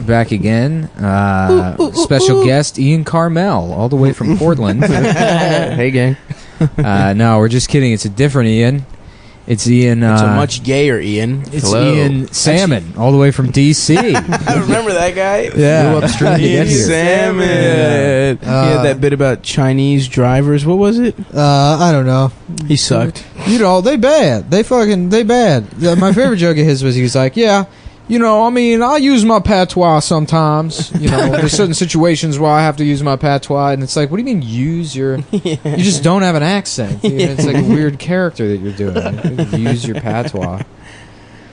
Back again. Special guest Ian Carmel, all the way from Portland. Hey, gang. No, we're just kidding. It's a different Ian. It's Ian. It's a much gayer Ian. It's Hello. Ian Salmon, all the way from D.C. Remember that guy? Yeah. Flew upstream to Ian get here. Salmon. He had that bit about Chinese drivers. What was it? I don't know. He sucked. You know, they bad. They bad. Yeah, my favorite joke of his was he was like, yeah, you know, I mean, I use my patois sometimes. You know, there's certain situations where I have to use my patois, and it's like, what do you mean use your... You just don't have an accent. You know, it's like a weird character that you're doing. Use your patois.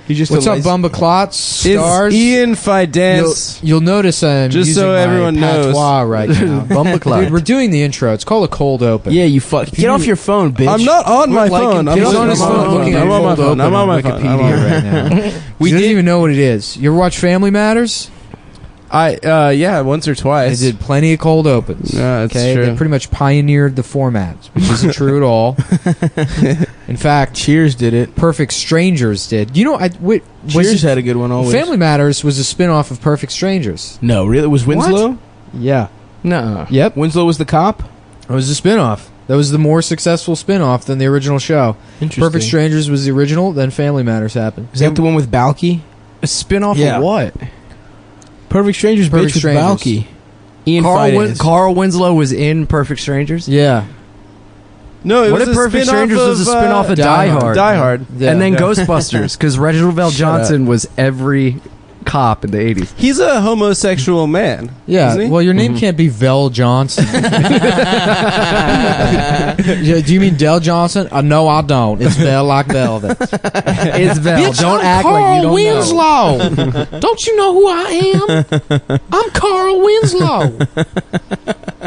You just What's up, Bumba Clots? Stars? It's Ian Fidance. You'll notice I'm Just using so everyone my knows. patois right now. Bumba Clot. Dude, we're doing the intro. It's called a cold open. Yeah, you fuck. Get off your phone, bitch. I'm not on my Like, phone. he's on his phone looking at I'm on my cold phone. open I'm on my phone. Wikipedia right now. We didn't even know what it is. You ever watch Family Matters? Yeah, once or twice. They did plenty of cold opens. Yeah, that's okay, true. they pretty much pioneered the format, which isn't true at all. In fact, Cheers did it. Perfect Strangers did. You know, Cheers had a good one always. Family Matters was a spin-off of Perfect Strangers. No, really? It was Winslow? Yeah. No. Yep. Winslow was the cop? It was a spin-off. That was the more successful spin-off than the original show. Interesting. Perfect Strangers was the original, then Family Matters happened. Is that the one with Balky? A spin-off Yeah. of what? Perfect Strangers, Perfect bitch, Strangers. with Balky. Ian Carl Fidance. Carl Winslow was in Perfect Strangers? Yeah. No, it What was if a Perfect spin-off Strangers was a spin-off of Die Hard? Die Hard. Yeah. And then Yeah. Ghostbusters, because Reginald Val Johnson was every cop in the 80s. He's a homosexual man. Yeah, isn't he? well, your name can't be Vel Johnson. Yeah, do you mean Del Johnson? No, I don't. It's Vel like velvet. It's Val. Bitch, Don't I'm act Carl like you don't Winslow. Don't you know who I am? I'm Carl Winslow.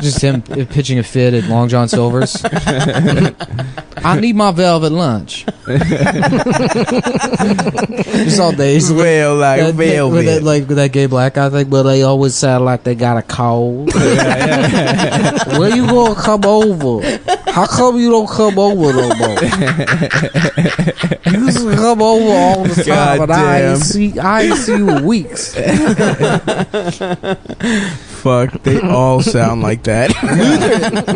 Just him pitching a fit at Long John Silver's. I need my velvet lunch. Just all days. Well, like velvet. With that gay black guy thing, but they always sound like they got a cold. When you gonna come over? How come you don't come over no more? You used to come over all the time, but I ain't see you in weeks. Fuck, they all sound like that.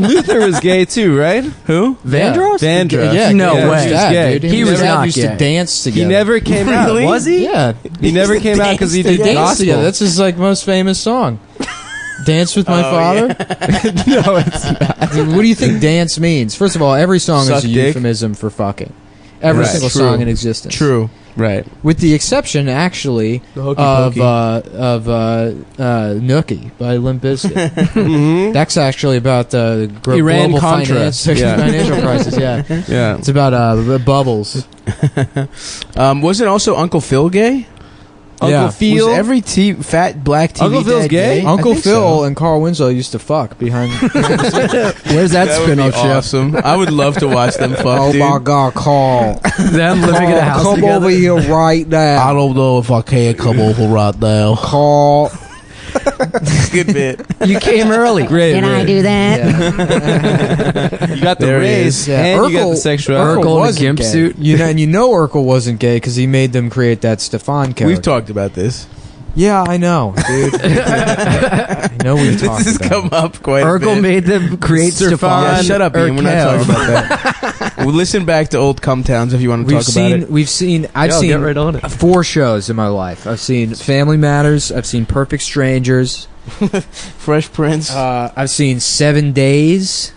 Luther was gay too, right? Who? Vandross? Vandross. Yeah, No yeah, way. he was gay, dude. He was not used gay. to dance together. He never came out. Really? Was he? Yeah, He never came out because he they did danced gospel. together. That's his like most famous song. Dance with my father. No, it's not. Dude, what do you think dance means? First of all, every song Suck is a dick. euphemism for fucking. Every Right. single True. song in existence. True. Right. With the exception, actually, The Hokey of Pokey. Nookie by Limp Bizkit. Mm-hmm. That's actually about the Iran global Contra. financial crisis. Yeah, Yeah. it's about bubbles. Wasn't also Uncle Phil gay? Yeah. Uncle Phil. Was every fat black TV Uncle Phil's dad gay? I Uncle think Phil so. and Carl Winslow used to fuck behind. Where's that, That would be spin-off show? awesome. I would love to watch them fuck, Oh dude. my God, Carl! Them living in a house Come together? over here right now, don't know if I can come over right now. Carl. Good bit. You came early. Great. Can I do that? You got the There he raise is. Yeah. and you got the Urkel- sexuality. Urkel in a wasn't gimp gay. suit. And you know Urkel wasn't gay because he made them create that Stefan character. We've talked about this. Yeah, I know, dude. I know we've talked This has about come it. up quite a Urkel bit. made them create Stefan. Stefan. Yeah, shut up, Ian. We're not Urkel. talking about that. We'll listen back to old Cumtowns if you want to talk I've I'll seen get right on it. 4 shows in my life. I've seen Family Matters. I've seen Perfect Strangers. about it. Fresh Prince. I've seen 7 Days,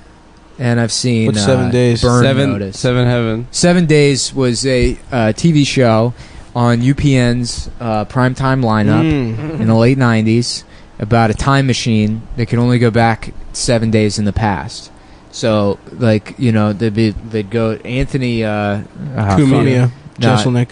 and I've seen What's 7 Days? Burn Seven Notice. Heaven. 7 Days was a TV show on UPN's primetime lineup in the late 90s about a time machine that could only go back 7 days in the past. So, like, you know, they'd go Anthony Cumia. Jesselnick.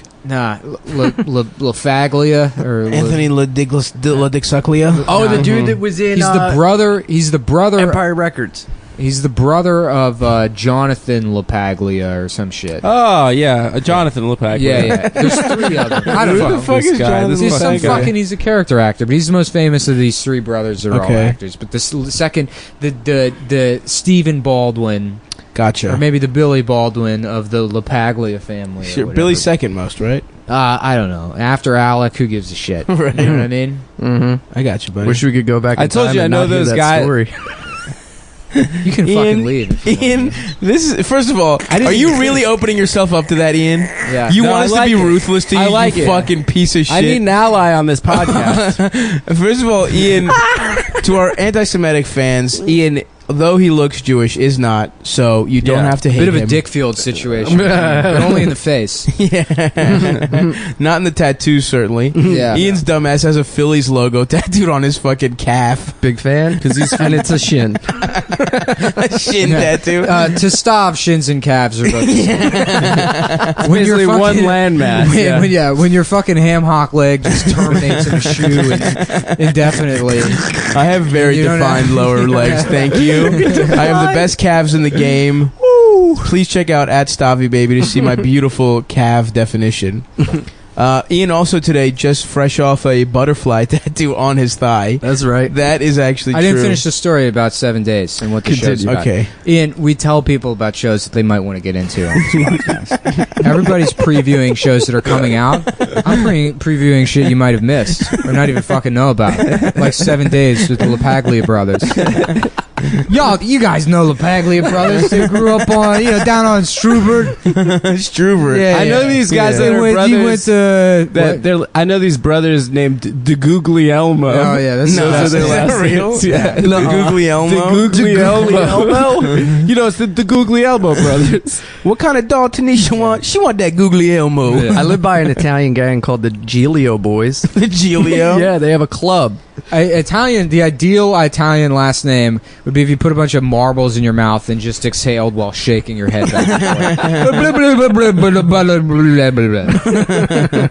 LaFaglia or Anthony Ladixuclia. Oh, the dude that was in He's the brother. Empire Records. He's the brother of Jonathan LaPaglia or some shit. Oh yeah, Jonathan Lepak. Yeah. There's 3 of them. I don't Who know. the fuck is Jonathan He's some LaPaglia? fucking. He's a character actor, but he's the most famous of these 3 brothers. That are all Okay. actors. But the second, the Stephen Baldwin, Gotcha. or maybe the Billy Baldwin of the LaPaglia family. or Sure, whatever. Billy's second most, right? I don't know. After Alec, who gives a shit? Right. You know what I mean? Mm-hmm. I got you, buddy. Wish we could go back. I in told time you I and know not hear those that guys- story. You can fucking leave. If you Ian, want. this is first of all. Are you really opening yourself up to that, Ian? Yeah. You No, want I us like to be it. ruthless to you? I like you it. fucking piece of shit. I need an ally on this podcast. First of all, Ian, to our anti-Semitic fans, Ian, though he looks Jewish, is not. So you don't Yeah. have to hate Bit of him. a Dickfield situation, but only in the face. Not in the tattoos, certainly. Yeah. Ian's dumbass has a Phillies logo tattooed on his fucking calf. Big fan because he's and it's a shin. A shin tattoo. To stop, shins and calves are both the same. When Basically you're one fucking- landmass. when your fucking ham hock leg just terminates in a shoe indefinitely. I have very You don't defined have- lower legs, thank you. I have the best calves in the game. Please check out @StaviBaby to see my beautiful calf definition. Ian also today just fresh off a butterfly tattoo on his thigh. That's right. That is actually I true. didn't finish the story about 7 days and what the show's about. Okay. Ian, we tell people about shows that they might want to get into on this podcast. Everybody's previewing shows that are coming out. I'm previewing shit you might have missed or not even fucking know about. Like 7 Days with the LaPaglia brothers. Y'all, you guys know LaPaglia brothers. They grew up on, down on Strubert. Struber. Yeah, I know these guys that He are went brothers. to... That they're, I know these brothers named De Guglielmo. Oh, yeah. That's No, Those are their is that last real? names. Yeah. The Guglielmo. Guglielmo. You know, it's the Guglielmo brothers. What kind of doll Tanisha want? She want that Guglielmo. I live by an Italian gang called the Giglio Boys. The Giglio. Yeah, they have a club. The ideal Italian last name would be if you put a bunch of marbles in your mouth and just exhaled while shaking your head back and forth.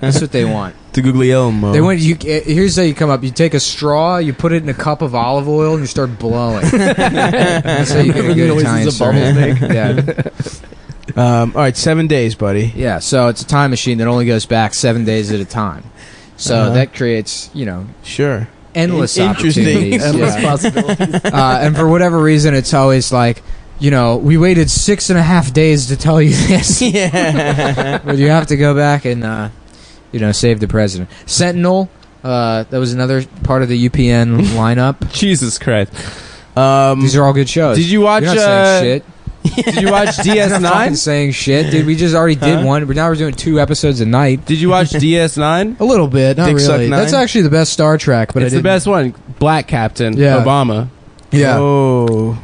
That's what they want. The Guglielmo. They want you. Here's how you come up. You take a straw, you put it in a cup of olive oil, and you start blowing. That's how you get a good Italian surname. Yeah, all right, 7 days, buddy. yeah. So it's a time machine that only goes back 7 days at a time. So that creates, Sure. endless Interesting. opportunities. Endless Yeah. possibilities. And for whatever reason, it's always like, we waited 6.5 days to tell you this. Yeah. But you have to go back and, save the president. Sentinel, that was another part of the UPN lineup. Jesus Christ. These are all good shows. Did you watch? You're not saying shit. Did you watch You're not fucking DS9? saying shit, dude. We just already did one, but now we're doing 2 episodes a night. Did you watch DS9? A little bit, not Dick Suck really. 9? That's actually the best Star Trek, but It's I the didn't. best one. Black Captain Yeah. Obama. Yeah. Oh.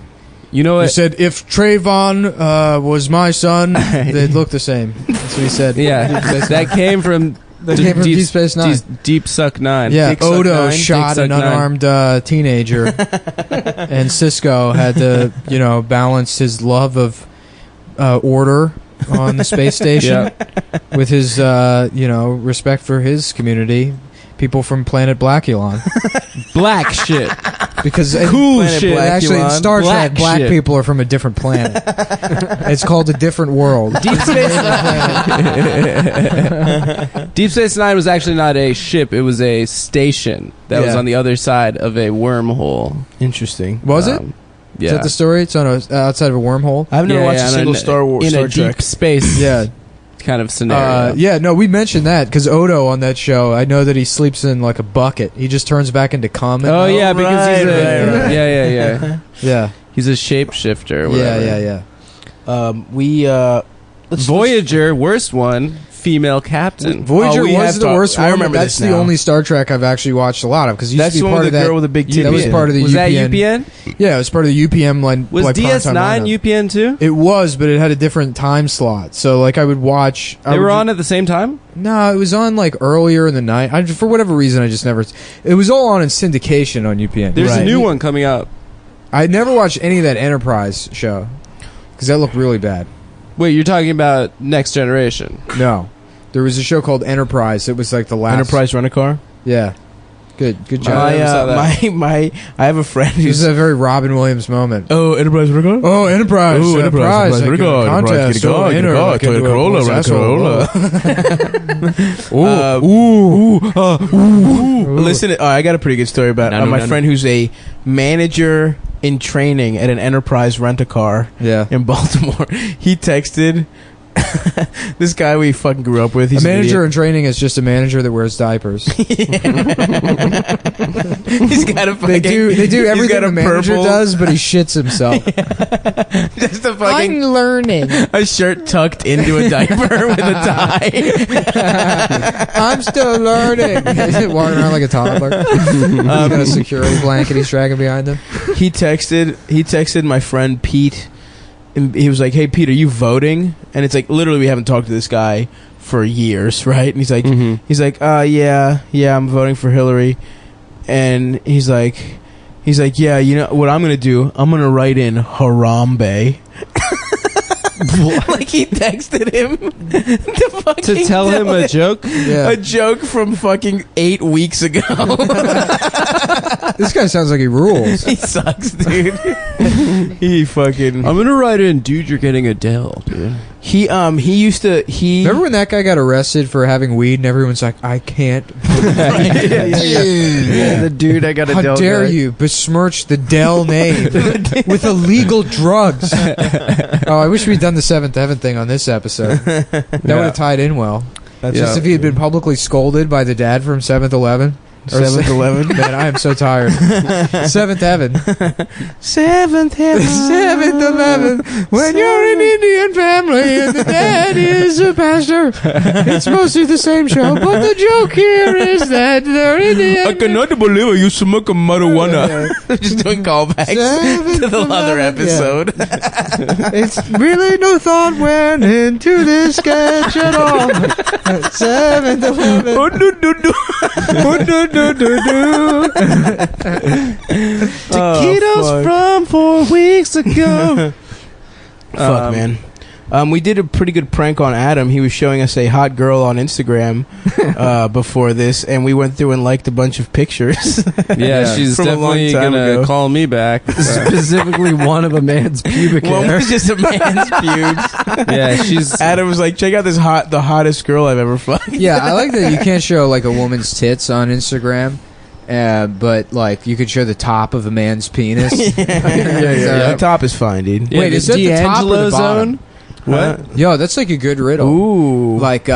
You know He what? said, if Trayvon was my son, they'd look the same. That's what he said. Yeah, that came from That came from Deep Space Nine. Deep Suck Nine. Yeah, Dick Suck Odo 9, shot Dick an Suck 9. unarmed teenager, and Cisco had to, balance his love of order on the space station with his, respect for his community, people from Planet Blackulon. Black shit. Because Cool Planet shit. actually, in Blackulon. Star Trek, Black black shit. people are from a different planet. It's called a different world. Deep Space Deep Space Nine was actually not a ship. It was a station that was Yeah. on the other side of a wormhole. Interesting. Was it? Yeah. Is that the story? It's on outside of a wormhole. I've never watched a on single Star in Star a Trek. deep space Yeah. kind of scenario. No, we mentioned that because Odo on that show, I know that he sleeps in like a bucket. He just turns back into cum. Oh yeah, because he's a right. yeah. yeah, He's a shapeshifter. Or whatever. yeah. Voyager, worst one, female captain. Voyager Oh, we was have the talked- worst I one. remember That's this the now. only Star Trek I've actually watched a lot of because That's used the to be one part with of the that. girl with the big titties. That was part of the Was UPN. that UPN? Yeah, it was part of the UPM line. Was like, primetime DS9 lineup. UPN too? It was, but it had a different time slot. So like I would watch. They were on at the same time? No, it was on like earlier in the night. For whatever reason, I just never. It was all on in syndication on UPN. There's Right. a new one coming up. I never watched any of that Enterprise show because that looked really bad. Wait, you're talking about Next Generation? No, there was a show called Enterprise. It was like the last Enterprise rent a car. Yeah, good job. I never saw that. My I have a friend This who's is a very Robin Williams moment. oh Enterprise rent a car. Oh, Enterprise! Ooh, Enterprise, like get a car, contest. get a car, Oh, get a enter, car, like, Toyota into a Corolla, boy's rent a asshole. Listen, I got a pretty good story about my friend who's a manager in training at an Enterprise rent a car Yeah. in Baltimore. He texted this guy we fucking grew up with. He's a manager an in training is just a manager that wears diapers. idiot. He's got a fucking. They do he's everything got a manager purple- does, but he shits himself. Just a fucking learning. a shirt tucked into a diaper with a tie. I'm still learning. Walking around like a toddler. He's got a security blanket he's dragging behind him. He texted my friend Pete, and he was like, "Hey Pete, are you voting?" And it's like literally we haven't talked to this guy for years, right? And he's like, yeah, I'm voting for Hillary. And he's like, yeah, you know what I'm gonna do? I'm gonna write in Harambe. Like he texted him To tell him a joke? Yeah. a joke from fucking 8 weeks ago. This guy sounds like he rules. He sucks, dude. He fucking. I'm gonna write in, dude, you're getting Adele, dude. He used to. Remember when that guy got arrested for having weed and everyone's like, I can't. Yeah, the dude I got a How Dell dare guy. you besmirch the Dell name with illegal drugs? Oh, I wish we'd done the Seventh Heaven thing on this episode. That would have tied in well. That's Just if he had been publicly scolded by the dad from 7-Eleven. 7-Eleven. Man, I am so tired. Seventh Heaven. Seventh Heaven. 7-Eleven. When you're an Indian family and the dad is a pastor, it's mostly the same show. But the joke here is that they're Indian. I cannot believe I used to smoke a marijuana. Just doing callbacks to the other 7-Eleven, episode. It's really no thought went into this sketch at all. 7-Eleven. Oh, Taquitos from 4 weeks ago. Fuck, man. We did a pretty good prank on Adam. He was showing us a hot girl on Instagram before this, and we went through and liked a bunch of pictures. Yeah, she's From a long definitely time gonna ago. call me back. Specifically, one of a man's pubic One hair. was just a man's pubes. Yeah, she's. Adam was like, check out this the hottest girl I've ever fucked. Yeah, I like that you can't show like a woman's tits on Instagram. But like you could show the top of a man's penis. The top is fine, dude. Yeah, Wait, the is that the top or D'Angelo the bottom? zone? What? Yo, that's like a good riddle. Ooh. Like,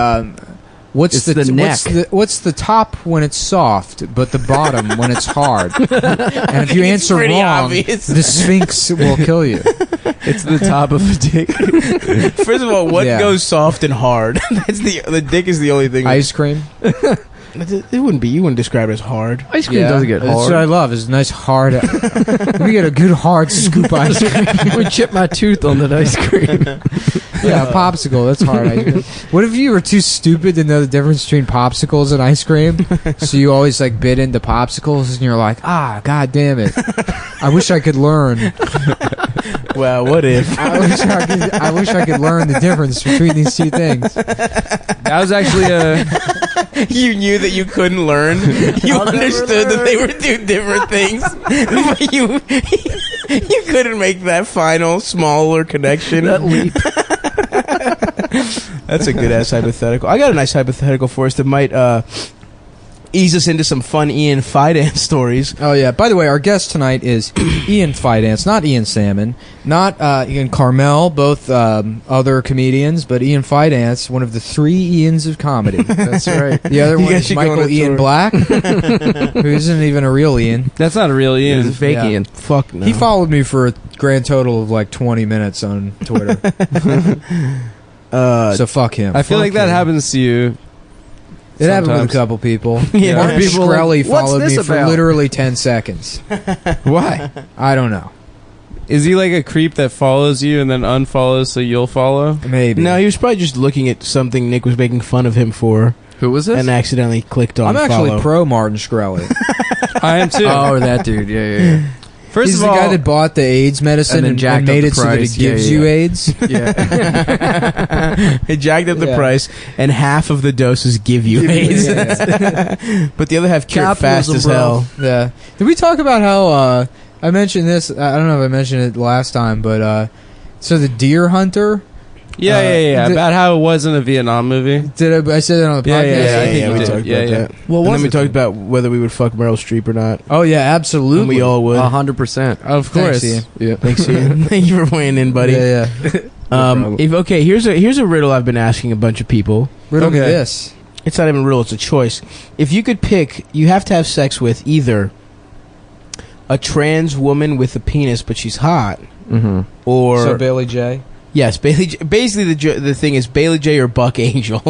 what's It's the the neck. what's the top when it's soft, but the bottom when it's hard? And if you answer pretty wrong, obvious. the Sphinx will kill you. It's the top of a dick. First of all, what Yeah. goes soft and hard? That's the dick is the only thing. Ice cream. It wouldn't be. You wouldn't describe it as hard. Ice cream doesn't get That's what I hard. love. Is a nice hard. We get a good hard scoop ice cream. I would chip my tooth on that ice cream. Yeah, a popsicle. That's hard ice cream. What if you were too stupid to know the difference between popsicles and ice cream? So you always like bit into popsicles, and you're like, god damn it! I wish I could learn. Well, what if? I wish I could learn the difference between these two things. That was actually a. You knew that you couldn't learn. You understood that they were two different things, but you couldn't make that final smaller connection. That leap. That's a good ass hypothetical. I got a nice hypothetical for us that might ease us into some fun Ian Fidance stories. Oh yeah. By the way, our guest tonight is Ian Fidance, not Ian Salmon, not Ian Carmel, both other comedians, but Ian Fidance, one of the 3 Ians of comedy. That's right. The other You one guys is should go on Michael a Ian tour. Black, who isn't even a real Ian. That's not a real It was Ian. a fake Yeah. Ian. Fuck no. He followed me for a grand total of like 20 minutes on Twitter. So fuck him. I feel like that him. happens to you. It happened with a sometimes. couple people. Yeah. Martin People like, Shkreli "What's followed this me for about?" literally 10 seconds. Why? I don't know. Is he like a creep that follows you and then unfollows so you'll follow? Maybe. No, he was probably just looking at something Nick was making fun of him for, Who was this? and accidentally clicked on I'm actually follow. pro Martin Shkreli. I am too. Oh, that dude. Yeah. First He's of the all, guy that bought the AIDS medicine And then and jacked made up it the so that price. it gives Yeah, you yeah. AIDS. Yeah. He jacked up the Yeah. price, and half of the doses give you AIDS. But the other half cure fast Capitalism, as bro. hell. Yeah. Did we talk about how I mentioned this? I don't know if I mentioned it last time, but so the deer hunter. yeah. the- About how it wasn't a Vietnam movie. Did I said that on the Yeah, podcast? yeah, I think we you did. talked Yeah, about yeah. that. Well, And was then we it talked then? about whether we would fuck Meryl Streep or not. Oh yeah, absolutely. And we all would. 100%. Of Thanks, course. Ian. Yeah. Thanks, Ian. Thank you for weighing in, buddy. Yeah, yeah. Here's a riddle I've been asking a bunch of people. Riddle me this. It's not even a riddle, it's a choice. If you could pick, you have to have sex with either a trans woman with a penis but she's hot, or So Bailey J. yes, Bailey J. Basically, the thing is Bailey J. or Buck Angel.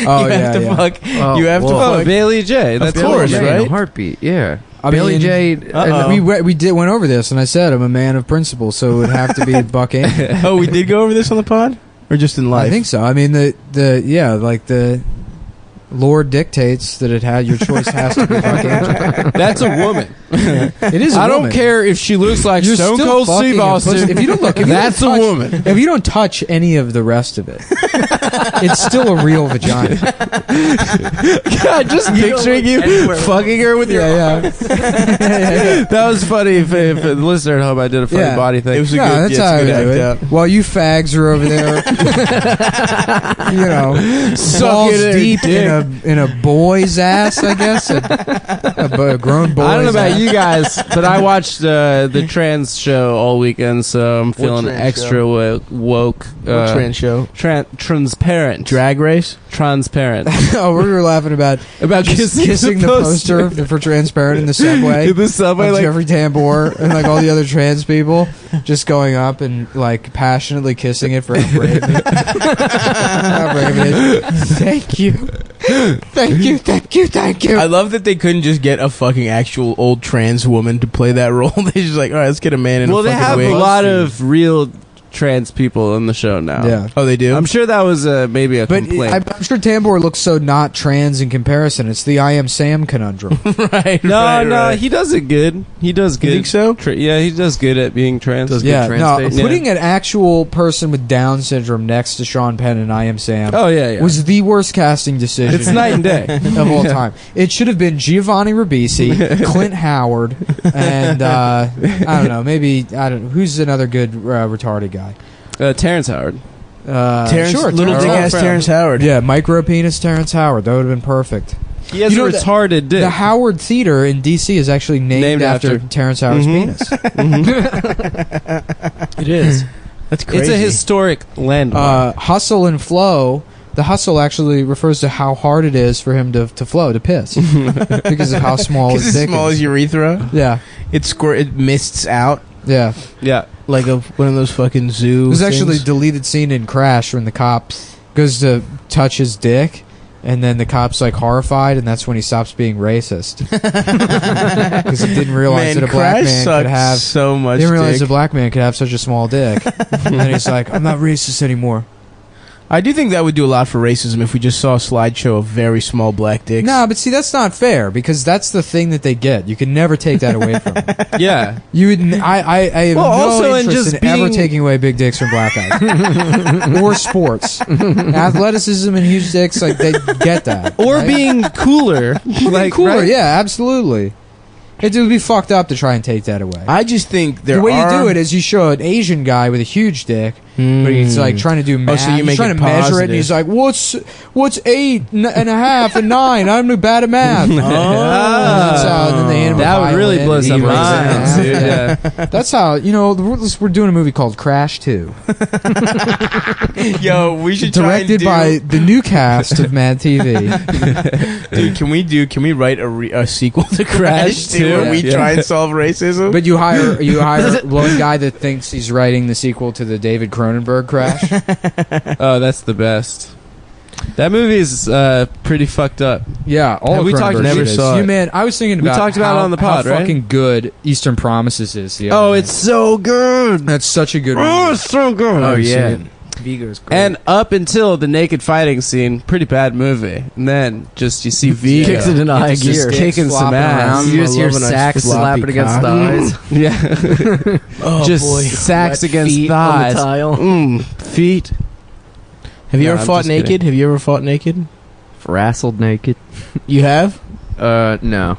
Oh, you have to fuck. You have to Oh, fuck. Bailey J. That's Of course, Bailey J in right? a heartbeat, yeah. I Bailey mean, J. Uh-oh. Went over this, and I said I'm a man of principle, so it would have to be Buck Angel. Oh, we did go over this on the pod, or just in life? I think so. I mean, the Lord dictates that your choice has to be Buck Angel. That's a woman. It is. I don't care if she looks like You're Stone still Cold fucking Steve a Austin. pussy. If you don't look, if you that's don't a touch- woman. If you don't touch any of the rest of it, it's still a real vagina. God, just picturing you fucking her with your arms. That was funny. If the listener at home, I did a funny Yeah. body thing. It was a Yeah, good, that's how I it's a good do act it. out. While you fags are over there, balls it deep in a boy's ass. I guess a grown boy's I don't know about ass. you guys, but I watched the trans show all weekend, so I'm feeling trans extra woke. Trans show. Transparent. Drag race. Transparent. Oh, we were laughing about Just kissing the poster for Transparent in the subway. In the subway, Of like Jeffrey Tambor and like all the other trans people just going up and like passionately kissing it for how brave it is. Thank you. Thank you, thank you, thank you. I love that they couldn't just get a fucking actual old trans woman to play that role. They just like, all right, let's get a man in well, a they fucking have wig. a lot of real trans people in the show now. Yeah. Oh, they do? I'm sure that was maybe a But complaint. I'm sure Tambor looks so not trans in comparison. It's the I Am Sam conundrum. right. no, right. he does it good. He does good. You think so? Yeah, he does good at being trans. Does good Yeah, trans no, face. putting an actual person with Down syndrome next to Sean Penn and I Am Sam Oh yeah. was the worst casting decision It's night and day. of all time. It should have been Giovanni Ribisi, Clint Howard, and I don't know, who's another good retarded guy? Terrence Howard. Terrence, sure, little Terrence dick ass Howard. Terrence Howard. Yeah, micro penis Terrence Howard. That would have been perfect. He has You a know, retarded dick. The Howard Theater in D.C. is actually named after Terrence Howard's penis. It is. That's crazy. It's a historic landmark. Hustle and flow. The hustle actually refers to how hard it is for him to flow, to piss, because of how small his Because as dick small is. as urethra, Yeah, it mists out yeah. yeah. like one of those fucking zoo. There's actually a things. deleted scene in Crash when the cop goes to touch his dick, and then the cop's like horrified, and that's when he stops being racist because he didn't realize that a black Crash man sucked could have. so much. Didn't realize dick. a black man could have such a small dick, and then he's like, "I'm not racist anymore." I do think that would do a lot for racism if we just saw a slideshow of very small black dicks. No, but see, that's not fair because that's the thing that they get. You can never take that away from them. Yeah. You would. I have Well, no also in interest just in ever being- taking away big dicks from black guys or sports, athleticism and huge dicks. Like they get that, Or right? being cooler. like cooler. right? Yeah, absolutely. It would be fucked up to try and take that away. I just think there The way are... you do it is you show an Asian guy with a huge dick, but he's like trying to do math. so you he's make trying it to measure it, positive. and he's like, "What's 8.5 and 9? I'm bad at math." That's how, and then they hand him a That would really violin, blow and he some breaks it in minds, half. dude. Yeah. Yeah. That's how we're doing a movie called Crash 2, Yo, we should try and directed do- by the new cast of Mad TV. Dude, can we write a sequel to Crash 2 2? where we Yeah. try and solve racism? But you hire one guy that thinks he's writing the sequel to the David Cronenberg Crash. Oh, that's the best. That movie is pretty fucked up. Yeah, all Have of we talked- Cronenberg never shit is. saw it. You man, I was thinking We about talked about how, it on the pod, how right? fucking good Eastern Promises is. The other Oh, night. it's so good. that's such a good Oh, movie. it's so good. Oh, I've yeah. seen Vigo's great. And up until the naked fighting scene, pretty bad movie. And then just you see Vigo Kicks it in high just gear. kicking some Flopping ass. around. You just I hear love a nice sacks floppy slapping against cock. thighs. Yeah. Oh, just boy. sacks Wet against feet on thighs. the tile. Feet. Have you No, ever I'm fought just naked? kidding. Have you ever fought naked? Wrestled naked. You have? No.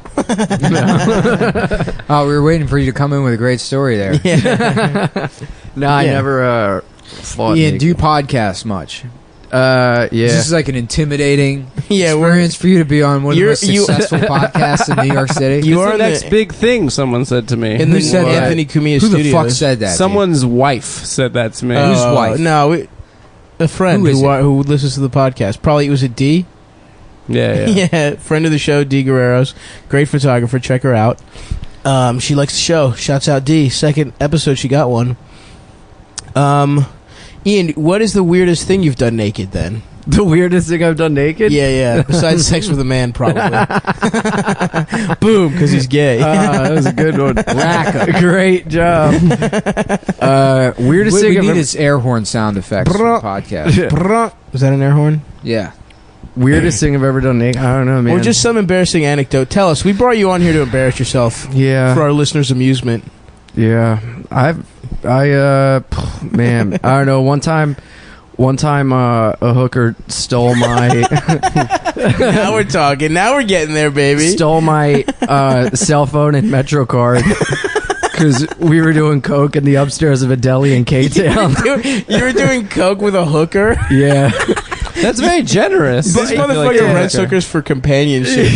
Oh, we were waiting for you to come in with a great story there. No, I Yeah. never fought Ian, naked. do you podcast much? This is like an intimidating experience for you to be on one of the most successful podcasts in New York City. You are the next big thing, someone said to me. In the Anthony Cumia Who studios. the fuck said that? Someone's wife said that to me. Whose wife? No, a friend who listens to the podcast. Probably it was a D. Yeah. Yeah, friend of the show, D Guerreros. Great photographer. Check her out. She likes the show. Shouts out D. Second episode, she got one. Ian, what is the weirdest thing you've done naked then? The weirdest thing I've done naked? Yeah. Besides sex with a man, probably. Boom, because he's gay. That was a good one. Great job. Weirdest What thing we I've need ever... is air horn sound effects for the podcast. Was that an air horn? Yeah. Weirdest thing I've ever done naked? I don't know, man. Or just some embarrassing anecdote. Tell us. We brought you on here to embarrass yourself. Yeah. For our listeners' amusement. Yeah. Man, I don't know. One time, a hooker stole my... Now we're talking. Now we're getting there, baby. Stole my cell phone and Metro card. Because we were doing coke in the upstairs of a deli in K-Town. You were doing coke with a hooker? Yeah. That's very generous. This motherfucker rents hookers for companionship.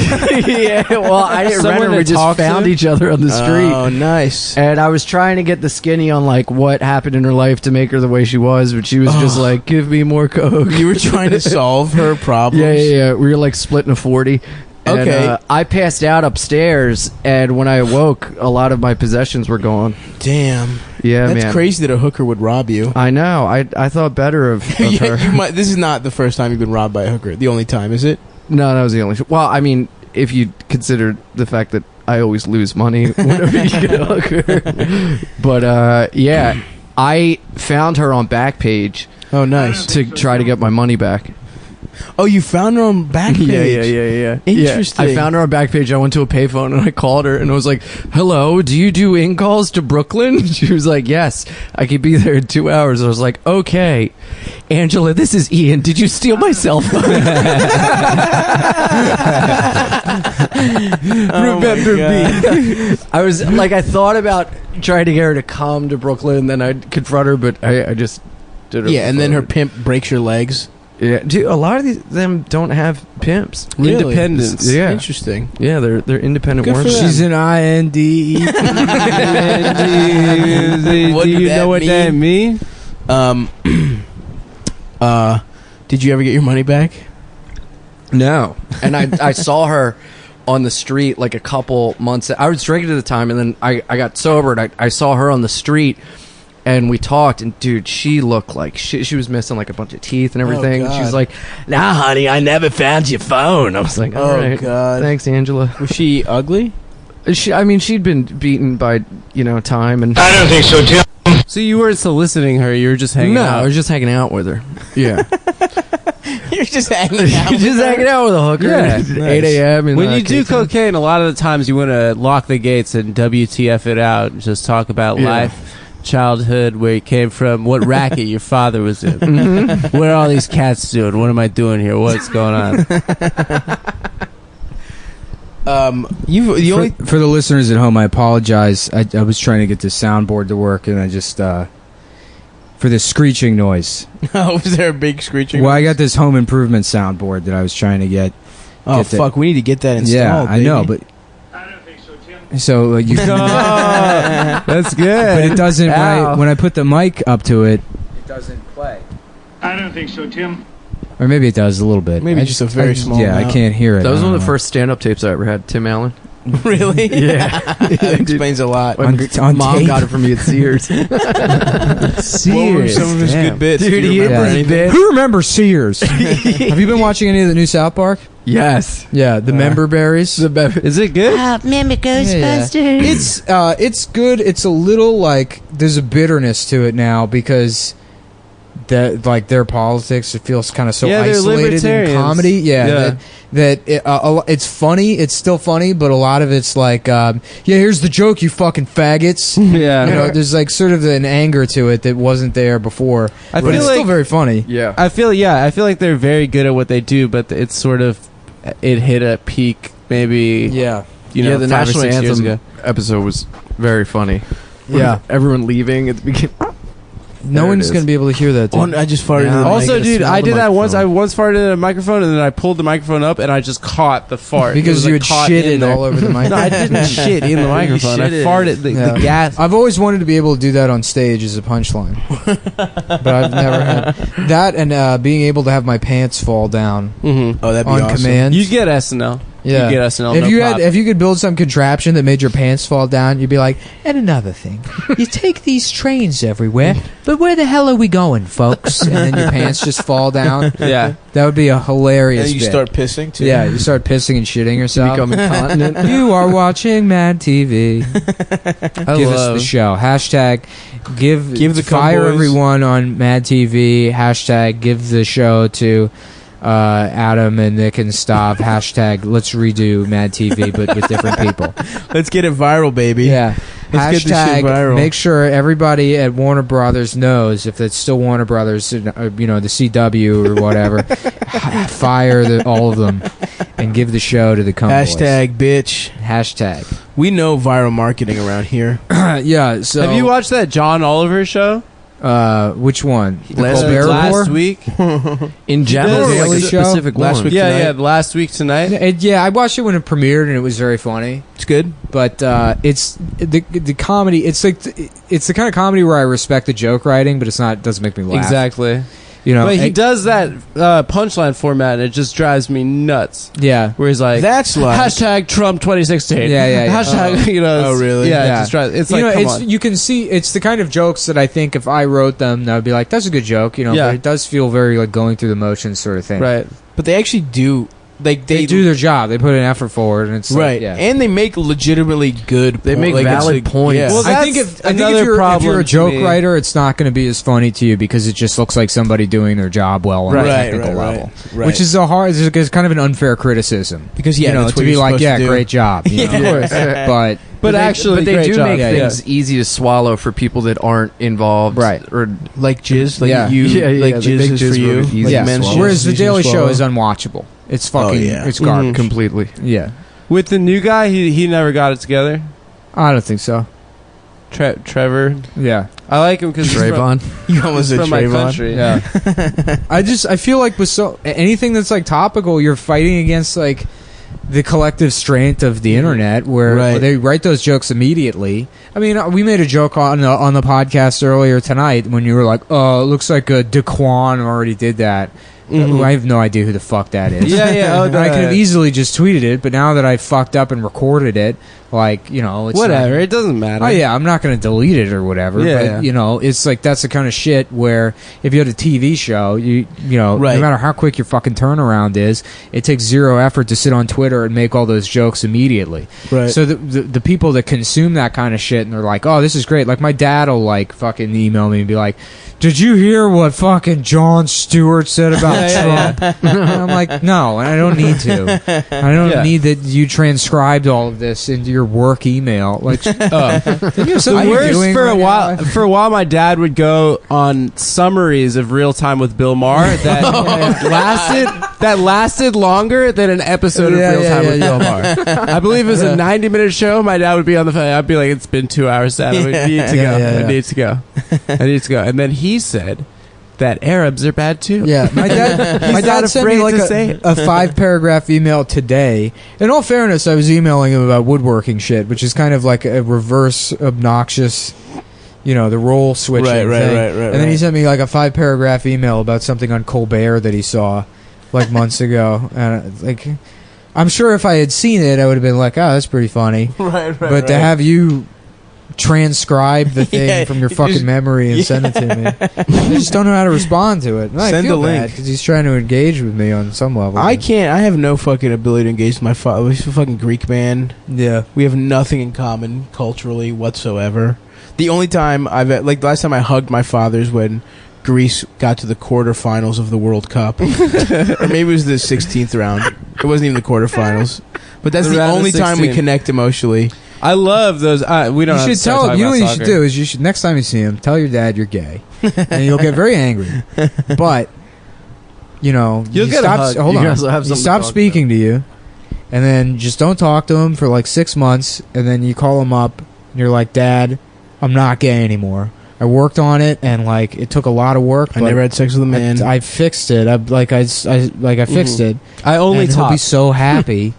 Yeah, well, I didn't rent Someone her. We to just talk found to? each other on the street. Oh, nice. And I was trying to get the skinny on, like, what happened in her life to make her the way she was, but she was just like, give me more coke. You were trying to solve her problems? Yeah. We were, like, splitting a 40. And, Okay. I passed out upstairs, and when I awoke, a lot of my possessions were gone. Damn. Yeah, That's man. crazy that a hooker would rob you. I know. I thought better of her. This is not the first time you've been robbed by a hooker. The only time, is it? No, that was the only... Well, I mean, if you consider the fact that I always lose money whenever you get a hooker. But, yeah, I found her on Backpage Oh, nice. to try to get my money back. Oh, you found her on Backpage? Yeah. Interesting. I found her on Backpage. I went to a payphone and I called her and I was like, hello, do you do in-calls to Brooklyn? She was like, yes, I could be there in 2 hours. I was like, okay. Angela, this is Ian. Did you steal my cell phone? Remember me. I was like, I thought about trying to get her to come to Brooklyn and then I'd confront her, but I just did it. Yeah, and then her pimp breaks your legs. Yeah, dude, a lot of them don't have pimps. Really? Independence. Yeah. Interesting. Yeah, they're independent Good for workers. them. She's an INDE. Do you that know what that mean? Did you ever get your money back? No. And I saw her on the street like a couple months. I was drinking at the time, and then I got sober, and I saw her on the street, and we talked, and dude, she looked like she was missing like a bunch of teeth and everything. Oh, God. She was like, "Nah, honey, I never found your phone." I was like, "All right, God. thanks, Angela." Was she ugly? She'd been beaten by time, and I don't think so, Tim. So you weren't soliciting her, you were just hanging out. I was just hanging out with her. Yeah, You're just hanging out. just hanging out with a hooker. Yeah, at nice. 8 a.m. in When you do K-Town. cocaine, a lot of the times you want to lock the gates and WTF it out and just talk about Yeah. life, childhood, where you came from, what racket your father was in. What are all these cats doing? What am I doing here? What's going on? For the listeners at home, I apologize. I was trying to get the soundboard to work, and I just for this screeching noise. Oh, was there a big screeching? Well, I got this home improvement soundboard that I was trying to get. Oh, get fuck. We need to get that installed. Yeah, I know, but I don't think so, Tim. so you. That's But good. it doesn't. Ow. When I put the mic up to it, it doesn't play. I don't think so, Tim. Or maybe it does a little bit. Maybe just a very small Yeah, amount. I can't hear it. That was I one don't of the know. first stand-up tapes I ever had. Tim Allen. Really? Yeah. That explains a lot. On Mom tape? got it from me at Sears. What were Serious. some of his Damn. good bits? Dude, Do you he remember had this anything? bit. Who remembers Sears? Have you been watching any of the new South Park? Yes. Yeah, the member berries. Is it good? Remember Ghostbusters? It's good. It's a little like there's a bitterness to it now because that like their politics. It feels kind of so Yeah, they're isolated in libertarians. comedy. Yeah, Yeah. it's funny. It's still funny, but a lot of it's like, yeah, here's the joke, you fucking faggots. Yeah. You know, there's like sort of an anger to it that wasn't there before. I but feel it's like- still very funny. Yeah. I feel like they're very good at what they do, but it's sort of it hit a peak maybe Yeah, The 5 or national 6 years anthem ago. episode was very funny. yeah. Everyone leaving at the beginning. No There it one's is. going to be able to hear that. Dude. I just farted. Yeah. in the Also, mic. dude, smell I the did that once. microphone. I once farted in a microphone, and then I pulled the microphone up, and I just caught the fart. It Because was, you like, had caught in shitted there. all over the mic. No, I didn't shit in the microphone. I shitted. farted the Yeah. gas. I've always wanted to be able to do that on stage as a punchline, but I've never had that. And being able to have my pants fall down Mm-hmm. Oh, that'd be on awesome. command. You get SNL. Yeah. You get SNL. If no you props. if you could build some contraption that made your pants fall down, you'd be like, and another thing, you take these trains everywhere, but where the hell are we going, folks? And then your pants just fall down. Yeah. That would be a hilarious. And you bit. start pissing too. Yeah, you start pissing and shitting yourself. Become incontinent. You are watching Mad TV. Give us the show. Hashtag give the fire Cowboys. everyone on Mad TV. Hashtag give the show to Adam and Nick and Stav. Hashtag let's redo Mad TV but with different people. Let's get it viral, baby. Yeah. Let's get this Hashtag shit viral. make sure everybody at Warner Brothers knows, if it's still Warner Brothers, the CW or whatever, fire all of them and give the show to the companies. Hashtag bitch. Hashtag. We know viral marketing around here. Yeah. So Have you watched that John Oliver show? which one? The Last- Colbert last Report? week? In general, The or like Daily a Show? specific Last one. week. Yeah, tonight? yeah. Last week tonight. Yeah, I watched it when it premiered and it was very funny. It's good. But it's the comedy. It's like it's the kind of comedy where I respect the joke writing, but it's not. Doesn't make me laugh. Exactly. You know. But he does that punchline format, and it just drives me nuts. Yeah. Where he's like, That's like hashtag Trump 2016. Yeah. Hashtag, Oh, really? Yeah, Yeah. It just drives, it's You like, know, come on. you can see it's the kind of jokes that I think if I wrote them, I would be like, "That's a good joke," Yeah. But it does feel very like going through the motions sort of thing. Right. But they actually do. Like They do their job. They put an effort forward, and it's like, right, yeah. and they make legitimately good. They make like, it's valid like- points. Yeah. Well, I think that's if another if you're problem a to joke me. writer, it's not going to be as funny to you because it just looks like somebody doing their job well on a technical level, right. which is a hard. It's kind of an unfair criticism because yeah, that's what to be you're like, supposed yeah, to do. great job, you know? Of course. but actually, but they great do job. make Yeah, things easy to swallow for people that aren't involved, Right. Or like jizz, like Yeah. you, Yeah, like they jizz make is jizz for you. really easy Like yeah. men's jizz Whereas is the easy to Daily Show swallow. is unwatchable. It's fucking. yeah. It's garbage. completely. Yeah, With the new guy, he never got it together. I don't think so. Trevor. Yeah, I like him because he's Trayvon. You almost said from my Trayvon. country. yeah. I feel like with anything that's like topical, you're fighting against like the collective strength of the internet, where Right. they write those jokes immediately. I mean, we made a joke on the podcast earlier tonight when you were like, "Oh, it looks like Daquan already did that." I have no idea who the fuck that is. Yeah. Oh, And I could have easily just tweeted it, but now that I fucked up and recorded it, like, it's Whatever. not- It doesn't matter. Oh yeah, I'm not going to delete it or whatever. Yeah, but yeah. It's like that's the kind of shit where if you had a TV show, Right. no matter how quick your fucking turnaround is, it takes zero effort to sit on Twitter and make all those jokes immediately. Right. So the people that consume that kind of shit and they're like, oh, this is great. Like my dad will like fucking email me and be like, did you hear what fucking Jon Stewart said about Trump? And I'm like, no, I don't need to. I don't need that you transcribed all of this into your work email. Like, then you have The something you're worst doing for right a while. now. For a while, my dad would go on summaries of Real Time with Bill Maher that lasted longer than an episode of Real Time with Bill Maher. I believe it was a 90-minute show. My dad would be on the phone. I'd be like, "It's been 2 hours, Dad. I need to go. I need to go. I need to go." And then he said that Arabs are bad too. Yeah, my dad. my not dad sent me afraid like to say it. a 5-paragraph email today. In all fairness, I was emailing him about woodworking shit, which is kind of like a reverse obnoxious, the role switching Right, thing. And then he sent me like a 5-paragraph email about something on Colbert that he saw like months ago, and like, I'm sure if I had seen it, I would have been like, oh, that's pretty funny. Right. But to have you transcribe the thing Yeah, from your you fucking just- memory and send it to me. I just don't know how to respond to it. And I Send feel the link. because he's trying to engage with me on some level. I can't. I have no fucking ability to engage with my father. He's a fucking Greek man. Yeah. We have nothing in common culturally whatsoever. The only time the last time I hugged my father is when Greece got to the quarterfinals of the World Cup, or maybe it was the 16th round. It wasn't even the quarterfinals, but that's the Round of only time we 16. connect emotionally. I love those. We don't. You have to should start tell him. talking You know what about you should soccer. do is you should next time you see him, tell your dad you're gay, and you'll get very angry. But You'll you get a stop. hug. Hold You on. guys will have He something to stops talk speaking to you, and then just don't talk to him for like 6 months, and then you call him up, and you're like, "Dad, I'm not gay anymore. I worked on it, and like it took a lot of work. I never had sex with a man. I fixed it. I fixed it. I only And he'll top. be so happy.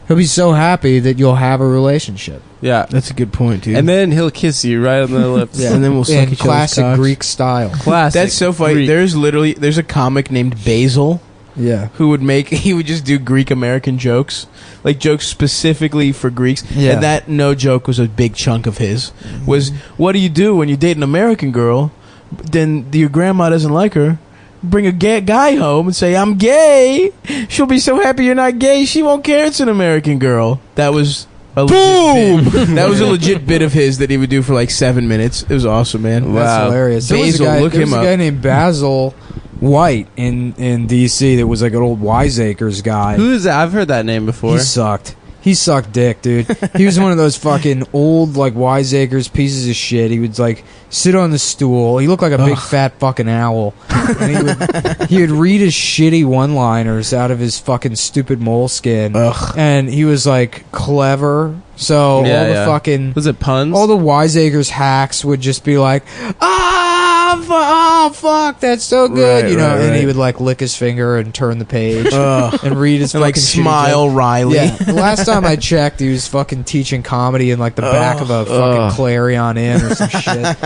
He'll be so happy that you'll have a relationship. Yeah. That's a good point, dude. And then he'll kiss you right on the lips. and then we'll suck In each classic other's cocks. Greek style. Classic. That's so funny. Greek. There's a comic named Basil Yeah. who he would just do Greek American jokes, like jokes specifically for Greeks. Yeah. And that no joke was a big chunk of his. Was what do you do when you date an American girl, then your grandma doesn't like her? Bring a gay guy home and say, I'm gay. She'll be so happy you're not gay, she won't care it's an American girl. That was a legit bit. That was a legit bit of his that he would do for like 7 minutes. It was awesome, man. That's hilarious. There was a Basil, guy, look there was him a up. guy named Basil White in D.C. that was like an old Wiseacres guy. Who is that? I've heard that name before. He sucked. He sucked dick, dude. He was one of those fucking old, like, Wiseacres pieces of shit. He would, like, sit on the stool. He looked like a big, fat fucking owl. And he would read his shitty one-liners out of his fucking stupid moleskin. Ugh. And he was, like, clever. So all the fucking... Was it puns? All the Wiseacres hacks would just be like, oh, fuck, that's so good, Right, you know. right, And he right. would like lick his finger and turn the page Ugh. and read his And like fucking shitty smile joke. Riley. Yeah, the last time I checked, he was fucking teaching comedy in like the back of a fucking Clarion Inn or some shit.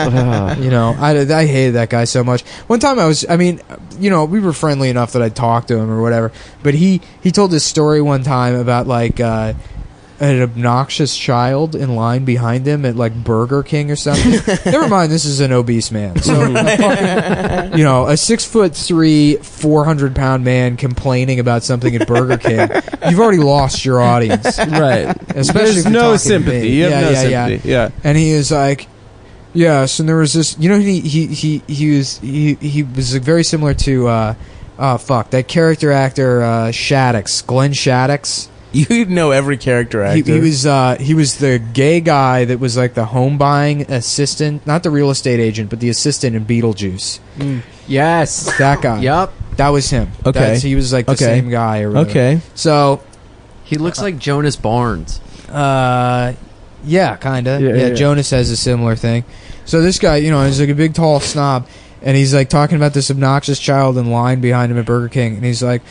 You know, I hated that guy so much. One time we were friendly enough that I'd talk to him or whatever. But he told this story one time about like an obnoxious child in line behind him at like Burger King or something. Never mind, this is an obese man. So, you know, a 6'3", 400-pound man complaining about something at Burger King. You've already lost your audience, Right. especially There's if you're no talking to sympathy. me. You have no sympathy. Yeah. And he is like, yes, and there was this. You know, he was very similar to that character actor Shaddix, Glenn Shaddix. You know every character actor. He was the gay guy that was like the home buying assistant, not the real estate agent, but the assistant in Beetlejuice. Yes. That guy. Yup. That was him. Okay. He was like the Okay. same guy or whatever. Okay. So, He looks like Jonas Barnes. yeah, kind of. Yeah, Yeah, yeah. Jonas has a similar thing. So this guy, you know, he's like a big tall snob, and he's like talking about this obnoxious child in line behind him at Burger King, and he's like,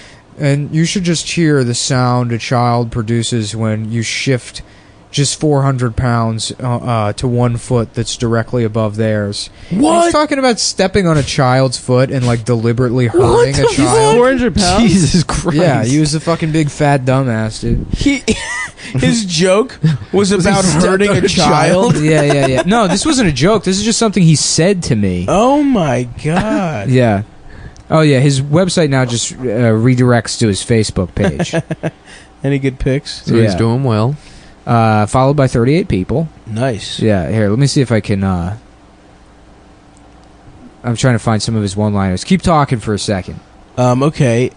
and you should just hear the sound a child produces when you shift just 400 pounds to 1 foot that's directly above theirs. What? He's talking about stepping on a child's foot and like deliberately hurting a child. 400 pounds? Jesus Christ. Yeah, he was a fucking big fat dumbass, dude. His joke was about hurting a child. Yeah. No, this wasn't a joke. This is just something he said to me. Oh my god. Yeah. Oh, yeah. His website now just redirects to his Facebook page. Any good pics? So he's Yeah. doing well. Followed by 38 people. Nice. Yeah, here, let me see if I can... I'm trying to find some of his one-liners. Keep talking for a second. Okay.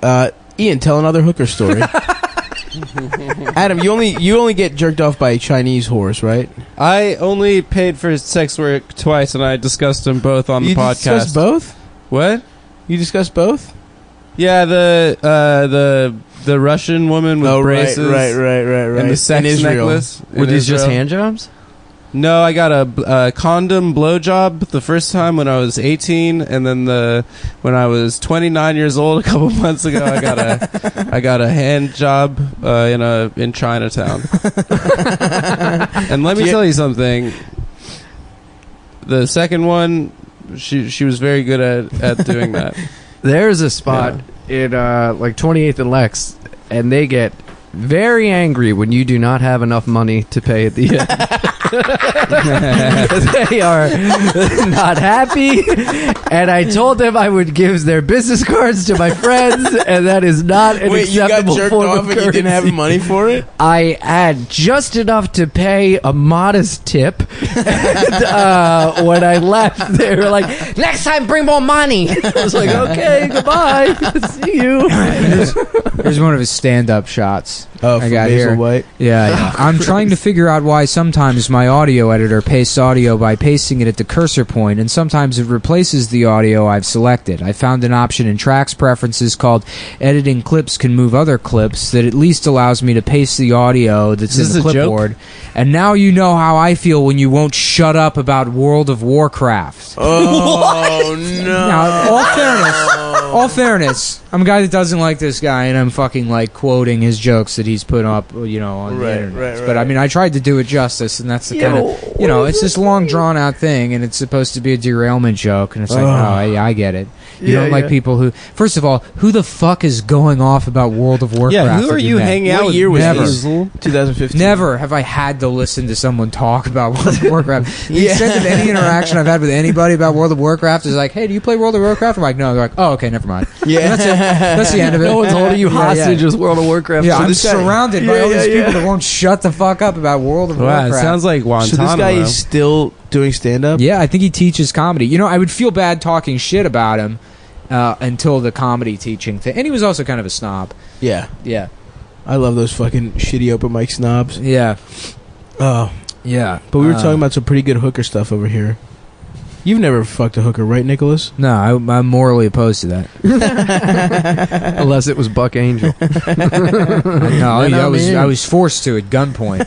Ian, tell another hooker story. Adam, you only get jerked off by Chinese whores, right? I only paid for sex work twice, and I discussed them both on the You podcast. discussed both? What? You discussed both? Yeah, the Russian woman with braces. Right. And the sex In Israel. necklace. Were in these just Israel. hand jobs? No, I got a condom blowjob the first time when I was 18, and then when I was 29 years old a couple months ago, I got a hand job in Chinatown. And let me tell you something. The second one, she was very good at doing that. There's a spot in like 28th and Lex, and they get very angry when you do not have enough money to pay at the end. They are not happy, and I told them I would give their business cards to my friends, and that is not an Wait, you got acceptable jerked form off of and you didn't have currency. money for it? I had just enough to pay a modest tip. And, when I left, they were like, "Next time, bring more money." I was like, "Okay, goodbye, see you." Here's one of his stand-up shots. Oh, I from got Basil here. White. Yeah. I'm trying to figure out why sometimes my audio editor pastes audio by pasting it at the cursor point, and sometimes it replaces the audio I've selected. I found an option in Tracks Preferences called Editing Clips Can Move Other Clips that at least allows me to paste the audio that's in Is the this a joke? clipboard. And now you know how I feel when you won't shut up about World of Warcraft. Oh no! Now, all fairness, I'm a guy that doesn't like this guy, and I'm fucking like quoting his jokes that he's put up, on the internet. right. But I mean, I tried to do it justice, and that's the kind of, it's this long drawn out thing, and it's supposed to be a derailment joke, and it's like, I get it. You don't like people who, first of all, who the fuck is going off about World of Warcraft? Yeah, who are that you met? hanging out What with? year was Never. this? 2015. Never have I had to listen to someone talk about World of Warcraft. The Yeah. extent of any interaction I've had with anybody about World of Warcraft is like, hey, do you play World of Warcraft? I'm like, no. They're like, oh, okay, never mind. Yeah. And that's it. That's the end of it. No one's holding you hostage with World of Warcraft. Yeah, So I'm this guy- surrounded by all these people that won't shut the fuck up about World of Wow, it Warcraft. sounds like So Guantanamo. this guy is still doing stand-up? Yeah, I think he teaches comedy. I would feel bad talking shit about him until the comedy teaching thing. And he was also kind of a snob. Yeah. Yeah. I love those fucking shitty open mic snobs. Yeah. Oh. Yeah. But we were talking about some pretty good hooker stuff over here. You've never fucked a hooker, right, Nicholas? No, I'm morally opposed to that. Unless it was Buck Angel. No, I was forced to at gunpoint.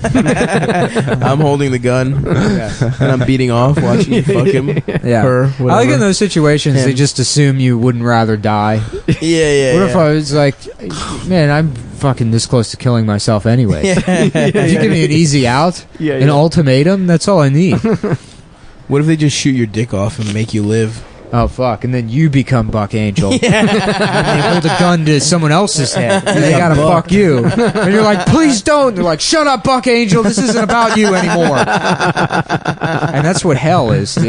I'm holding the gun and I'm beating off, watching you fuck him. Yeah. Her, I like whatever. in those situations, they Him. just assume you wouldn't rather die. Yeah. What if I was like, man, I'm fucking this close to killing myself anyway. If you give me an easy out, an ultimatum, that's all I need. What if they just shoot your dick off and make you live? Oh, fuck. And then you become Buck Angel. And they hold a gun to someone else's head. And they gotta fuck you. And you're like, please don't. They're like, shut up, Buck Angel. This isn't about you anymore. And that's what hell is, dude.